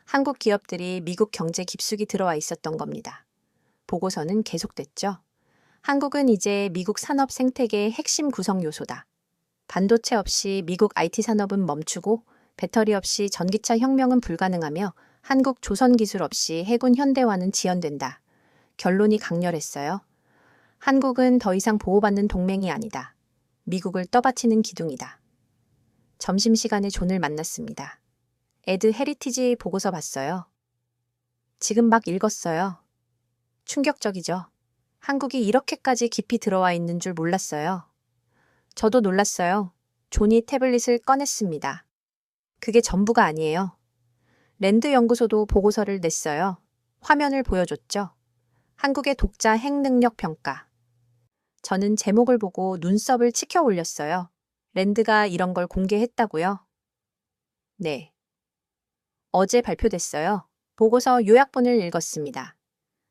한국 기업들이 미국 경제 깊숙이 들어와 있었던 겁니다. 보고서는 계속됐죠. 한국은 이제 미국 산업 생태계의 핵심 구성 요소다. 반도체 없이 미국 IT 산업은 멈추고 배터리 없이 전기차 혁명은 불가능하며 한국 조선 기술 없이 해군 현대화는 지연된다. 결론이 강렬했어요. 한국은 더 이상 보호받는 동맹이 아니다. 미국을 떠받치는 기둥이다. 점심시간에 존을 만났습니다. 에드 헤리티지 보고서 봤어요. 지금 막 읽었어요. 충격적이죠. 한국이 이렇게까지 깊이 들어와 있는 줄 몰랐어요. 저도 놀랐어요. 존이 태블릿을 꺼냈습니다. 그게 전부가 아니에요. 랜드 연구소도 보고서를 냈어요. 화면을 보여줬죠. 한국의 독자 핵능력 평가. 저는 제목을 보고 눈썹을 치켜 올렸어요. 랜드가 이런 걸 공개했다고요? 네. 어제 발표됐어요. 보고서 요약본을 읽었습니다.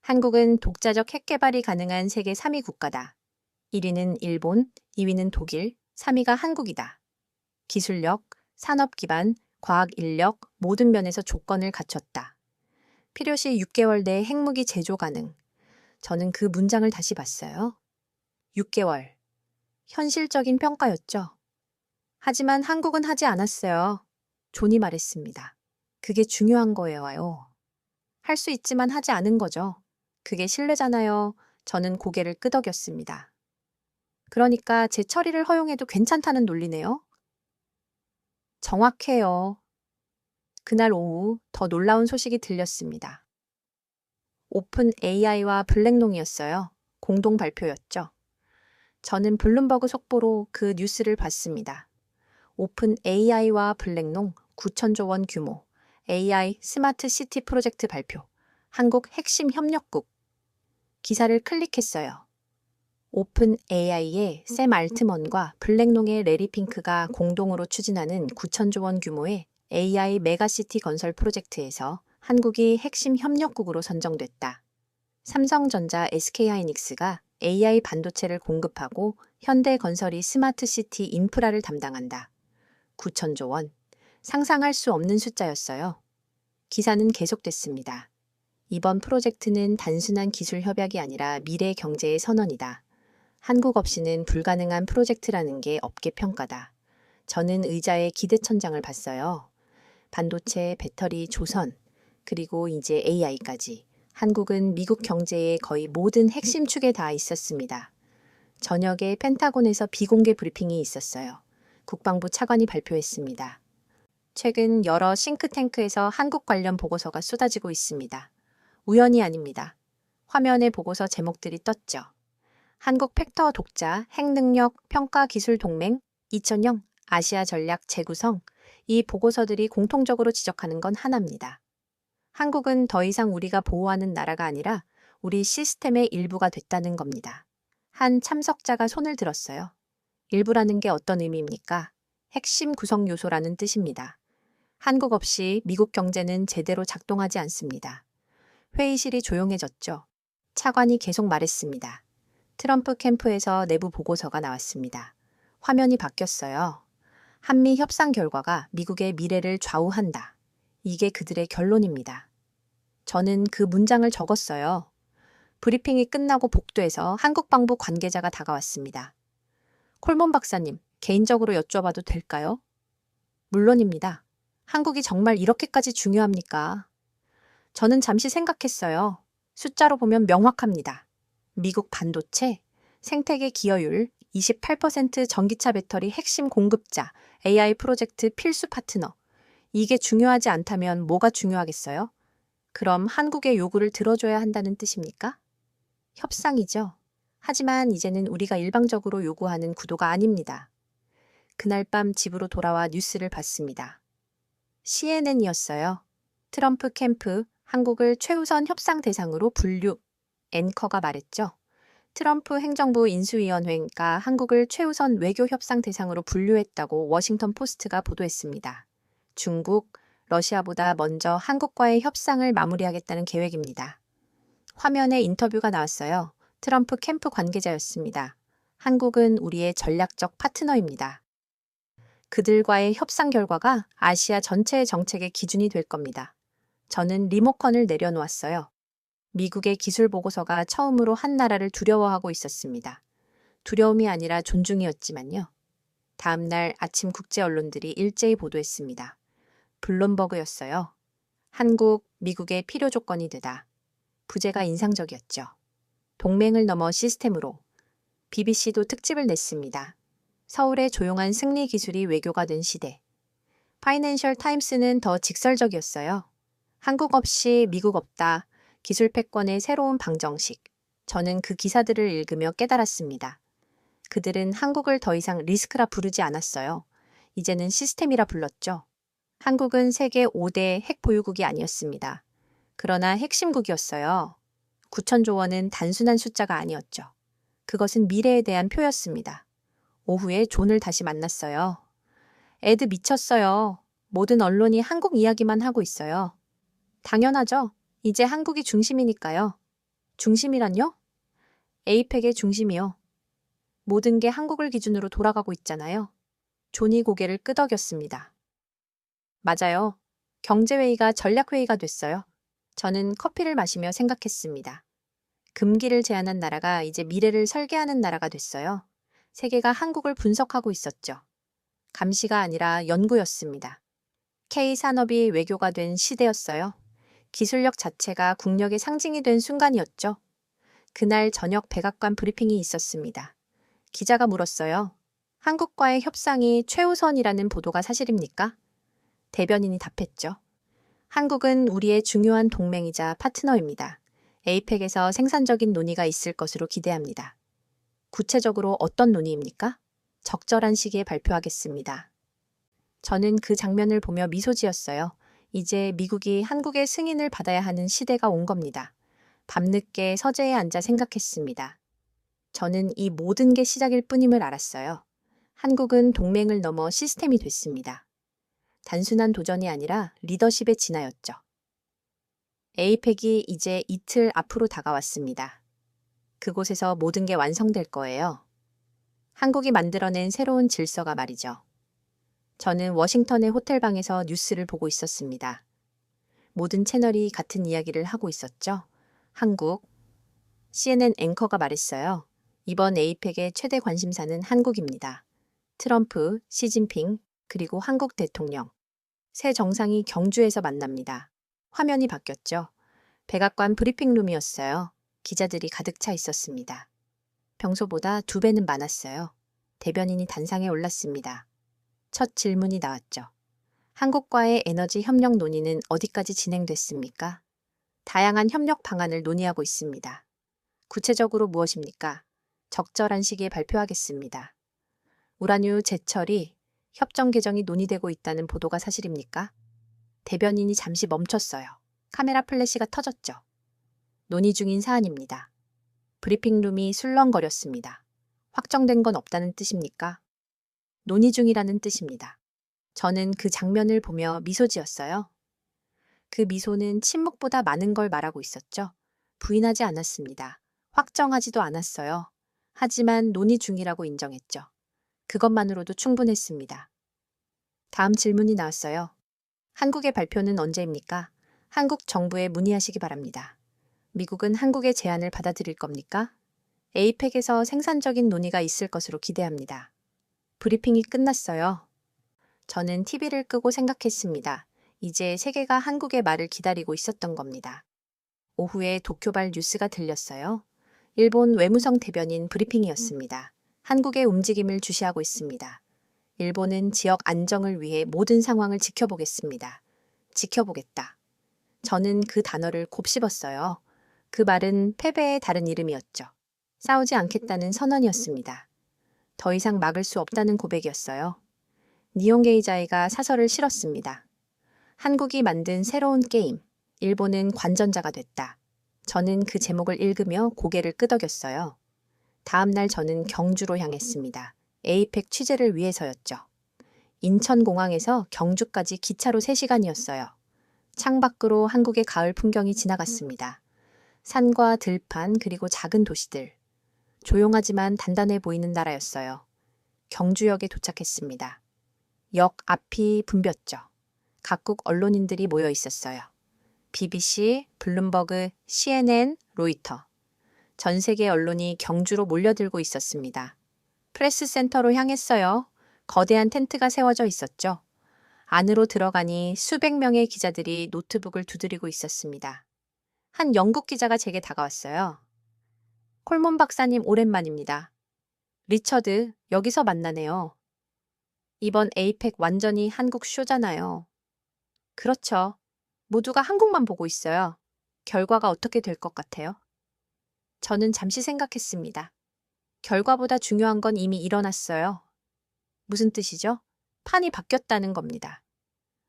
한국은 독자적 핵 개발이 가능한 세계 3위 국가다. 1위는 일본, 2위는 독일, 3위가 한국이다. 기술력, 산업 기반, 과학 인력 모든 면에서 조건을 갖췄다. 필요시 6개월 내에 핵무기 제조 가능. 저는 그 문장을 다시 봤어요. 6개월. 현실적인 평가였죠. 하지만 한국은 하지 않았어요. 존이 말했습니다. 그게 중요한 거예요. 할 수 있지만 하지 않은 거죠. 그게 신뢰잖아요. 저는 고개를 끄덕였습니다. 그러니까 제 처리를 허용해도 괜찮다는 논리네요. 정확해요. 그날 오후 더 놀라운 소식이 들렸습니다. 오픈 AI와 블랙롱이었어요. 공동 발표였죠. 저는 블룸버그 속보로 그 뉴스를 봤습니다. 오픈 AI와 블랙롱 9천조 원 규모 AI 스마트 시티 프로젝트 발표. 한국 핵심 협력국. 기사를 클릭했어요. 오픈 AI의 샘 알트먼과 블랙롱의 레리 핑크가 공동으로 추진하는 9천조 원 규모의 AI 메가시티 건설 프로젝트에서 한국이 핵심 협력국으로 선정됐다. 삼성전자 SK하이닉스가 AI 반도체를 공급하고 현대건설이 스마트시티 인프라를 담당한다. 9천조 원. 상상할 수 없는 숫자였어요. 기사는 계속됐습니다. 이번 프로젝트는 단순한 기술 협약이 아니라 미래 경제의 선언이다. 한국 없이는 불가능한 프로젝트라는 게 업계 평가다. 저는 의자에 기대천장을 봤어요. 반도체, 배터리, 조선, 그리고 이제 AI까지. 한국은 미국 경제의 거의 모든 핵심 축에 다 있었습니다. 저녁에 펜타곤에서 비공개 브리핑이 있었어요. 국방부 차관이 발표했습니다. 최근 여러 싱크탱크에서 한국 관련 보고서가 쏟아지고 있습니다. 우연이 아닙니다. 화면에 보고서 제목들이 떴죠. 한국 팩터 독자 핵능력 평가 기술 동맹 2000형 아시아 전략 재구성. 이 보고서들이 공통적으로 지적하는 건 하나입니다. 한국은 더 이상 우리가 보호하는 나라가 아니라 우리 시스템의 일부가 됐다는 겁니다. 한 참석자가 손을 들었어요. 일부라는 게 어떤 의미입니까? 핵심 구성 요소라는 뜻입니다. 한국 없이 미국 경제는 제대로 작동하지 않습니다. 회의실이 조용해졌죠. 차관이 계속 말했습니다. 트럼프 캠프에서 내부 보고서가 나왔습니다. 화면이 바뀌었어요. 한미 협상 결과가 미국의 미래를 좌우한다. 이게 그들의 결론입니다. 저는 그 문장을 적었어요. 브리핑이 끝나고 복도에서 한국 방부 관계자가 다가왔습니다. 콜몬 박사님, 개인적으로 여쭤봐도 될까요? 물론입니다. 한국이 정말 이렇게까지 중요합니까? 저는 잠시 생각했어요. 숫자로 보면 명확합니다. 미국 반도체, 생태계 기여율, 28% 전기차 배터리 핵심 공급자, AI 프로젝트 필수 파트너. 이게 중요하지 않다면 뭐가 중요하겠어요? 그럼 한국의 요구를 들어줘야 한다는 뜻입니까? 협상이죠. 하지만 이제는 우리가 일방적으로 요구하는 구도가 아닙니다. 그날 밤 집으로 돌아와 뉴스를 봤습니다. CNN이었어요. 트럼프 캠프, 한국을 최우선 협상 대상으로 분류. 앵커가 말했죠. 트럼프 행정부 인수위원회가 한국을 최우선 외교 협상 대상으로 분류했다고 워싱턴 포스트가 보도했습니다. 중국, 러시아보다 먼저 한국과의 협상을 마무리하겠다는 계획입니다. 화면에 인터뷰가 나왔어요. 트럼프 캠프 관계자였습니다. 한국은 우리의 전략적 파트너입니다. 그들과의 협상 결과가 아시아 전체의 정책의 기준이 될 겁니다. 저는 리모컨을 내려놓았어요. 미국의 기술 보고서가 처음으로 한 나라를 두려워하고 있었습니다. 두려움이 아니라 존중이었지만요. 다음 날 아침 국제 언론들이 일제히 보도했습니다. 블룸버그였어요. 한국, 미국의 필요 조건이 되다. 부제가 인상적이었죠. 동맹을 넘어 시스템으로. BBC도 특집을 냈습니다. 서울의 조용한 승리 기술이 외교가 된 시대. 파이낸셜 타임스는 더 직설적이었어요. 한국 없이 미국 없다. 기술 패권의 새로운 방정식. 저는 그 기사들을 읽으며 깨달았습니다. 그들은 한국을 더 이상 리스크라 부르지 않았어요. 이제는 시스템이라 불렀죠. 한국은 세계 5대 핵 보유국이 아니었습니다. 그러나 핵심국이었어요. 9천조 원은 단순한 숫자가 아니었죠. 그것은 미래에 대한 표였습니다. 오후에 존을 다시 만났어요. 애드 미쳤어요. 모든 언론이 한국 이야기만 하고 있어요. 당연하죠. 이제 한국이 중심이니까요. 중심이란요? 에이펙의 중심이요. 모든 게 한국을 기준으로 돌아가고 있잖아요. 존이 고개를 끄덕였습니다. 맞아요. 경제회의가 전략회의가 됐어요. 저는 커피를 마시며 생각했습니다. 금기를 제안한 나라가 이제 미래를 설계하는 나라가 됐어요. 세계가 한국을 분석하고 있었죠. 감시가 아니라 연구였습니다. K산업이 외교가 된 시대였어요. 기술력 자체가 국력의 상징이 된 순간이었죠. 그날 저녁 백악관 브리핑이 있었습니다. 기자가 물었어요. 한국과의 협상이 최우선이라는 보도가 사실입니까? 대변인이 답했죠. 한국은 우리의 중요한 동맹이자 파트너입니다. 에이펙에서 생산적인 논의가 있을 것으로 기대합니다. 구체적으로 어떤 논의입니까? 적절한 시기에 발표하겠습니다. 저는 그 장면을 보며 미소 지었어요. 이제 미국이 한국의 승인을 받아야 하는 시대가 온 겁니다. 밤늦게 서재에 앉아 생각했습니다. 저는 이 모든 게 시작일 뿐임을 알았어요. 한국은 동맹을 넘어 시스템이 됐습니다. 단순한 도전이 아니라 리더십의 진화였죠. 에이펙이 이제 이틀 앞으로 다가왔습니다. 그곳에서 모든 게 완성될 거예요. 한국이 만들어낸 새로운 질서가 말이죠. 저는 워싱턴의 호텔방에서 뉴스를 보고 있었습니다. 모든 채널이 같은 이야기를 하고 있었죠. 한국. CNN 앵커가 말했어요. 이번 에이펙의 최대 관심사는 한국입니다. 트럼프, 시진핑, 그리고 한국 대통령. 새 정상이 경주에서 만납니다. 화면이 바뀌었죠. 백악관 브리핑룸이었어요. 기자들이 가득 차 있었습니다. 평소보다 2배는 많았어요. 대변인이 단상에 올랐습니다. 첫 질문이 나왔죠. 한국과의 에너지 협력 논의는 어디까지 진행됐습니까? 다양한 협력 방안을 논의하고 있습니다. 구체적으로 무엇입니까? 적절한 시기에 발표하겠습니다. 우라뉴 재처리, 협정 개정이 논의되고 있다는 보도가 사실입니까? 대변인이 잠시 멈췄어요. 카메라 플래시가 터졌죠. 논의 중인 사안입니다. 브리핑룸이 술렁거렸습니다. 확정된 건 없다는 뜻입니까? 논의 중이라는 뜻입니다. 저는 그 장면을 보며 미소 지었어요. 그 미소는 침묵보다 많은 걸 말하고 있었죠. 부인하지 않았습니다. 확정하지도 않았어요. 하지만 논의 중이라고 인정했죠. 그것만으로도 충분했습니다. 다음 질문이 나왔어요. 한국의 발표는 언제입니까? 한국 정부에 문의하시기 바랍니다. 미국은 한국의 제안을 받아들일 겁니까? 에이펙에서 생산적인 논의가 있을 것으로 기대합니다. 브리핑이 끝났어요. 저는 TV를 끄고 생각했습니다. 이제 세계가 한국의 말을 기다리고 있었던 겁니다. 오후에 도쿄발 뉴스가 들렸어요. 일본 외무성 대변인 브리핑이었습니다. 한국의 움직임을 주시하고 있습니다. 일본은 지역 안정을 위해 모든 상황을 지켜보겠습니다. 지켜보겠다. 저는 그 단어를 곱씹었어요. 그 말은 패배의 다른 이름이었죠. 싸우지 않겠다는 선언이었습니다. 더 이상 막을 수 없다는 고백이었어요. 니혼 게이자이가 사설을 실었습니다. 한국이 만든 새로운 게임, 일본은 관전자가 됐다. 저는 그 제목을 읽으며 고개를 끄덕였어요. 다음 날 저는 경주로 향했습니다. 에이펙 취재를 위해서였죠. 인천공항에서 경주까지 기차로 3시간이었어요. 창밖으로 한국의 가을 풍경이 지나갔습니다. 산과 들판 그리고 작은 도시들. 조용하지만 단단해 보이는 나라였어요. 경주역에 도착했습니다. 역 앞이 붐볐죠. 각국 언론인들이 모여 있었어요. BBC, 블룸버그, CNN, 로이터. 전 세계 언론이 경주로 몰려들고 있었습니다. 프레스센터로 향했어요. 거대한 텐트가 세워져 있었죠. 안으로 들어가니 수백 명의 기자들이 노트북을 두드리고 있었습니다. 한 영국 기자가 제게 다가왔어요. 콜몬 박사님 오랜만입니다. 리처드, 여기서 만나네요. 이번 에이펙 완전히 한국 쇼잖아요. 그렇죠. 모두가 한국만 보고 있어요. 결과가 어떻게 될 것 같아요? 저는 잠시 생각했습니다. 결과보다 중요한 건 이미 일어났어요. 무슨 뜻이죠? 판이 바뀌었다는 겁니다.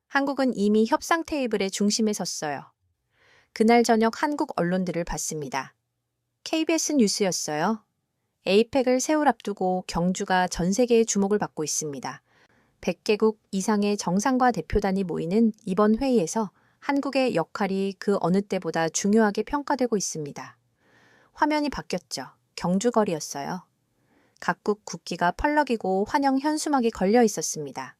한국은 이미 협상 테이블의 중심에 섰어요. 그날 저녁 한국 언론들을 봤습니다. KBS 뉴스였어요. 에이펙을 세울 앞두고 경주가 전 세계의 주목을 받고 있습니다. 100개국 이상의 정상과 대표단이 모이는 이번 회의에서 한국의 역할이 그 어느 때보다 중요하게 평가되고 있습니다. 화면이 바뀌었죠. 경주거리였어요. 각국 국기가 펄럭이고 환영 현수막이 걸려 있었습니다.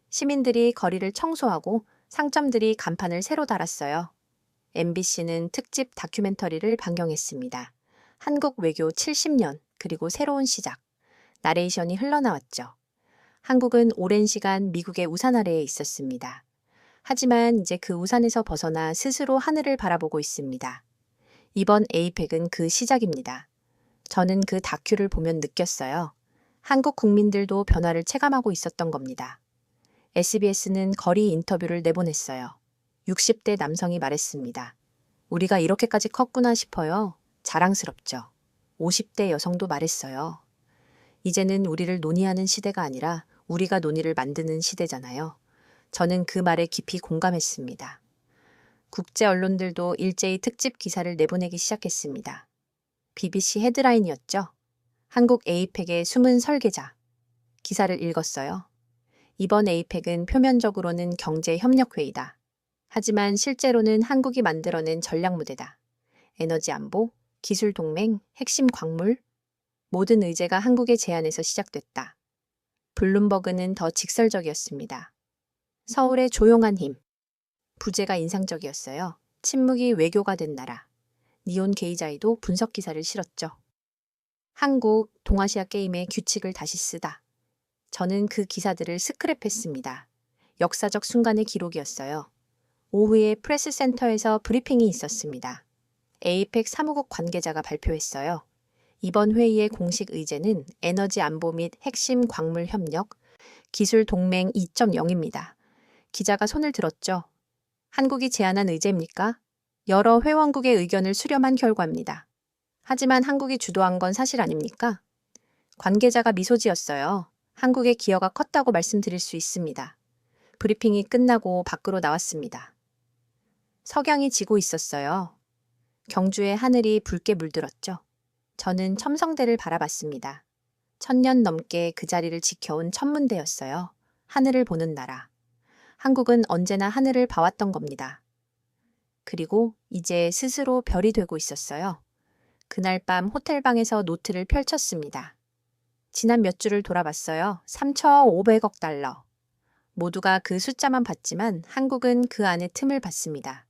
시민들이 거리를 청소하고 상점들이 간판을 새로 달았어요. MBC는 특집 다큐멘터리를 방영했습니다. 한국 외교 70년, 그리고 새로운 시작. 나레이션이 흘러나왔죠. 한국은 오랜 시간 미국의 우산 아래에 있었습니다. 하지만 이제 그 우산에서 벗어나 스스로 하늘을 바라보고 있습니다. 이번 에이펙은 그 시작입니다. 저는 그 다큐를 보면 느꼈어요. 한국 국민들도 변화를 체감하고 있었던 겁니다. SBS는 거리 인터뷰를 내보냈어요. 60대 남성이 말했습니다. 우리가 이렇게까지 컸구나 싶어요. 자랑스럽죠. 50대 여성도 말했어요. 이제는 우리를 논의하는 시대가 아니라 우리가 논의를 만드는 시대잖아요. 저는 그 말에 깊이 공감했습니다. 국제 언론들도 일제히 특집 기사를 내보내기 시작했습니다. BBC 헤드라인이었죠. 한국 에이펙의 숨은 설계자. 기사를 읽었어요. 이번 에이펙은 표면적으로는 경제협력회의다. 하지만 실제로는 한국이 만들어낸 전략무대다. 에너지 안보, 기술 동맹, 핵심 광물, 모든 의제가 한국의 제안에서 시작됐다. 블룸버그는 더 직설적이었습니다. 서울의 조용한 힘. 부제가 인상적이었어요. 침묵이 외교가 된 나라. 니온 게이자이도 분석 기사를 실었죠. 한국, 동아시아 게임의 규칙을 다시 쓰다. 저는 그 기사들을 스크랩했습니다. 역사적 순간의 기록이었어요. 오후에 프레스센터에서 브리핑이 있었습니다. 에이펙 사무국 관계자가 발표했어요. 이번 회의의 공식 의제는 에너지 안보 및 핵심 광물 협력, 기술 동맹 2.0입니다. 기자가 손을 들었죠. 한국이 제안한 의제입니까? 여러 회원국의 의견을 수렴한 결과입니다. 하지만 한국이 주도한 건 사실 아닙니까? 관계자가 미소 지었어요. 한국의 기여가 컸다고 말씀드릴 수 있습니다. 브리핑이 끝나고 밖으로 나왔습니다. 석양이 지고 있었어요. 경주의 하늘이 붉게 물들었죠. 저는 첨성대를 바라봤습니다. 1000년 넘게 그 자리를 지켜온 천문대였어요. 하늘을 보는 나라. 한국은 언제나 하늘을 봐왔던 겁니다. 그리고 이제 스스로 별이 되고 있었어요. 그날 밤 호텔방에서 노트를 펼쳤습니다. 지난 몇 주를 돌아봤어요. 3,500억 달러. 모두가 그 숫자만 봤지만 한국은 그 안에 틈을 봤습니다.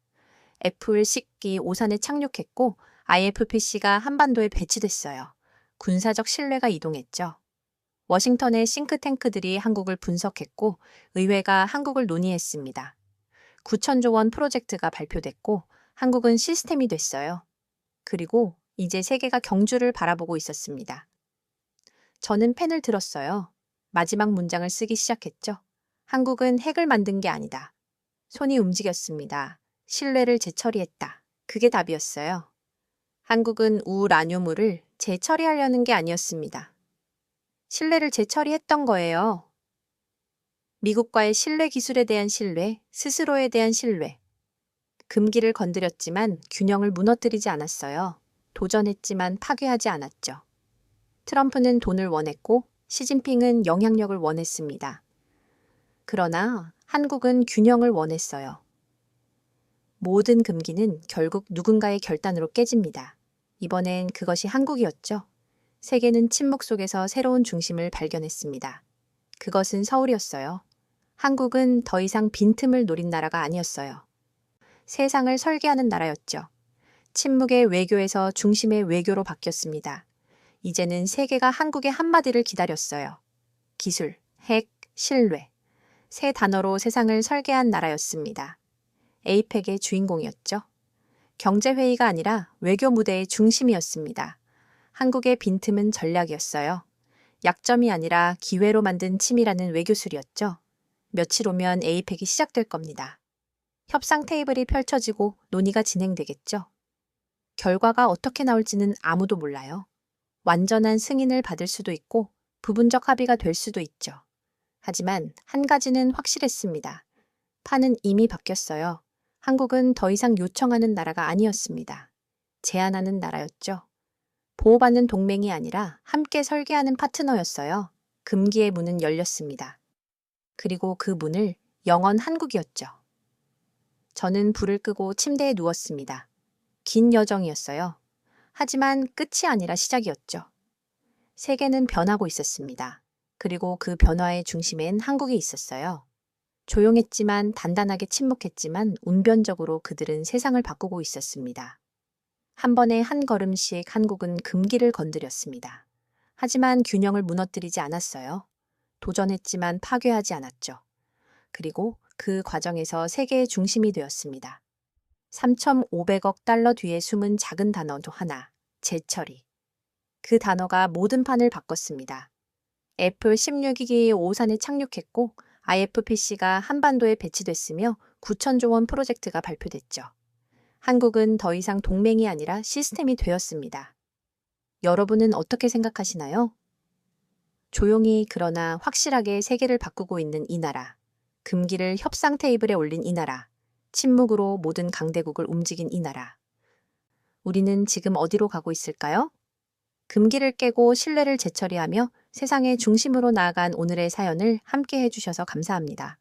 애플 10기 오산에 착륙했고 IFPC가 한반도에 배치됐어요. 군사적 신뢰가 이동했죠. 워싱턴의 싱크탱크들이 한국을 분석했고 의회가 한국을 논의했습니다. 9천조 원 프로젝트가 발표됐고 한국은 시스템이 됐어요. 그리고 이제 세계가 경주를 바라보고 있었습니다. 저는 펜을 들었어요. 마지막 문장을 쓰기 시작했죠. 한국은 핵을 만든 게 아니다. 손이 움직였습니다. 신뢰를 재처리했다. 그게 답이었어요. 한국은 우라늄을 재처리하려는 게 아니었습니다. 신뢰를 재처리했던 거예요. 미국과의 신뢰 기술에 대한 신뢰, 스스로에 대한 신뢰. 금기를 건드렸지만 균형을 무너뜨리지 않았어요. 도전했지만 파괴하지 않았죠. 트럼프는 돈을 원했고 시진핑은 영향력을 원했습니다. 그러나 한국은 균형을 원했어요. 모든 금기는 결국 누군가의 결단으로 깨집니다. 이번엔 그것이 한국이었죠. 세계는 침묵 속에서 새로운 중심을 발견했습니다. 그것은 서울이었어요. 한국은 더 이상 빈틈을 노린 나라가 아니었어요. 세상을 설계하는 나라였죠. 침묵의 외교에서 중심의 외교로 바뀌었습니다. 이제는 세계가 한국의 한마디를 기다렸어요. 기술, 핵, 신뢰. 세 단어로 세상을 설계한 나라였습니다. 에이펙의 주인공이었죠. 경제회의가 아니라 외교 무대의 중심이었습니다. 한국의 빈틈은 전략이었어요. 약점이 아니라 기회로 만든 침이라는 외교술이었죠. 며칠 오면 에이펙이 시작될 겁니다. 협상 테이블이 펼쳐지고 논의가 진행되겠죠. 결과가 어떻게 나올지는 아무도 몰라요. 완전한 승인을 받을 수도 있고 부분적 합의가 될 수도 있죠. 하지만 한 가지는 확실했습니다. 판은 이미 바뀌었어요. 한국은 더 이상 요청하는 나라가 아니었습니다. 제안하는 나라였죠. 보호받는 동맹이 아니라 함께 설계하는 파트너였어요. 금기의 문은 열렸습니다. 그리고 그 문을 영원 한국이었죠. 저는 불을 끄고 침대에 누웠습니다. 긴 여정이었어요. 하지만 끝이 아니라 시작이었죠. 세계는 변하고 있었습니다. 그리고 그 변화의 중심엔 한국이 있었어요. 조용했지만 단단하게 침묵했지만 운변적으로 그들은 세상을 바꾸고 있었습니다. 한 번에 한 걸음씩 한국은 금기를 건드렸습니다. 하지만 균형을 무너뜨리지 않았어요. 도전했지만 파괴하지 않았죠. 그리고 그 과정에서 세계의 중심이 되었습니다. 3,500억 달러 뒤에 숨은 작은 단어도 하나, 재처리. 그 단어가 모든 판을 바꿨습니다. 애플 16기기 오산에 착륙했고 IFPC가 한반도에 배치됐으며 9천조 원 프로젝트가 발표됐죠. 한국은 더 이상 동맹이 아니라 시스템이 되었습니다. 여러분은 어떻게 생각하시나요? 조용히 그러나 확실하게 세계를 바꾸고 있는 이 나라. 금기를 협상 테이블에 올린 이 나라. 침묵으로 모든 강대국을 움직인 이 나라. 우리는 지금 어디로 가고 있을까요? 금기를 깨고 신뢰를 재처리하며 세상의 중심으로 나아간 오늘의 사연을 함께 해주셔서 감사합니다.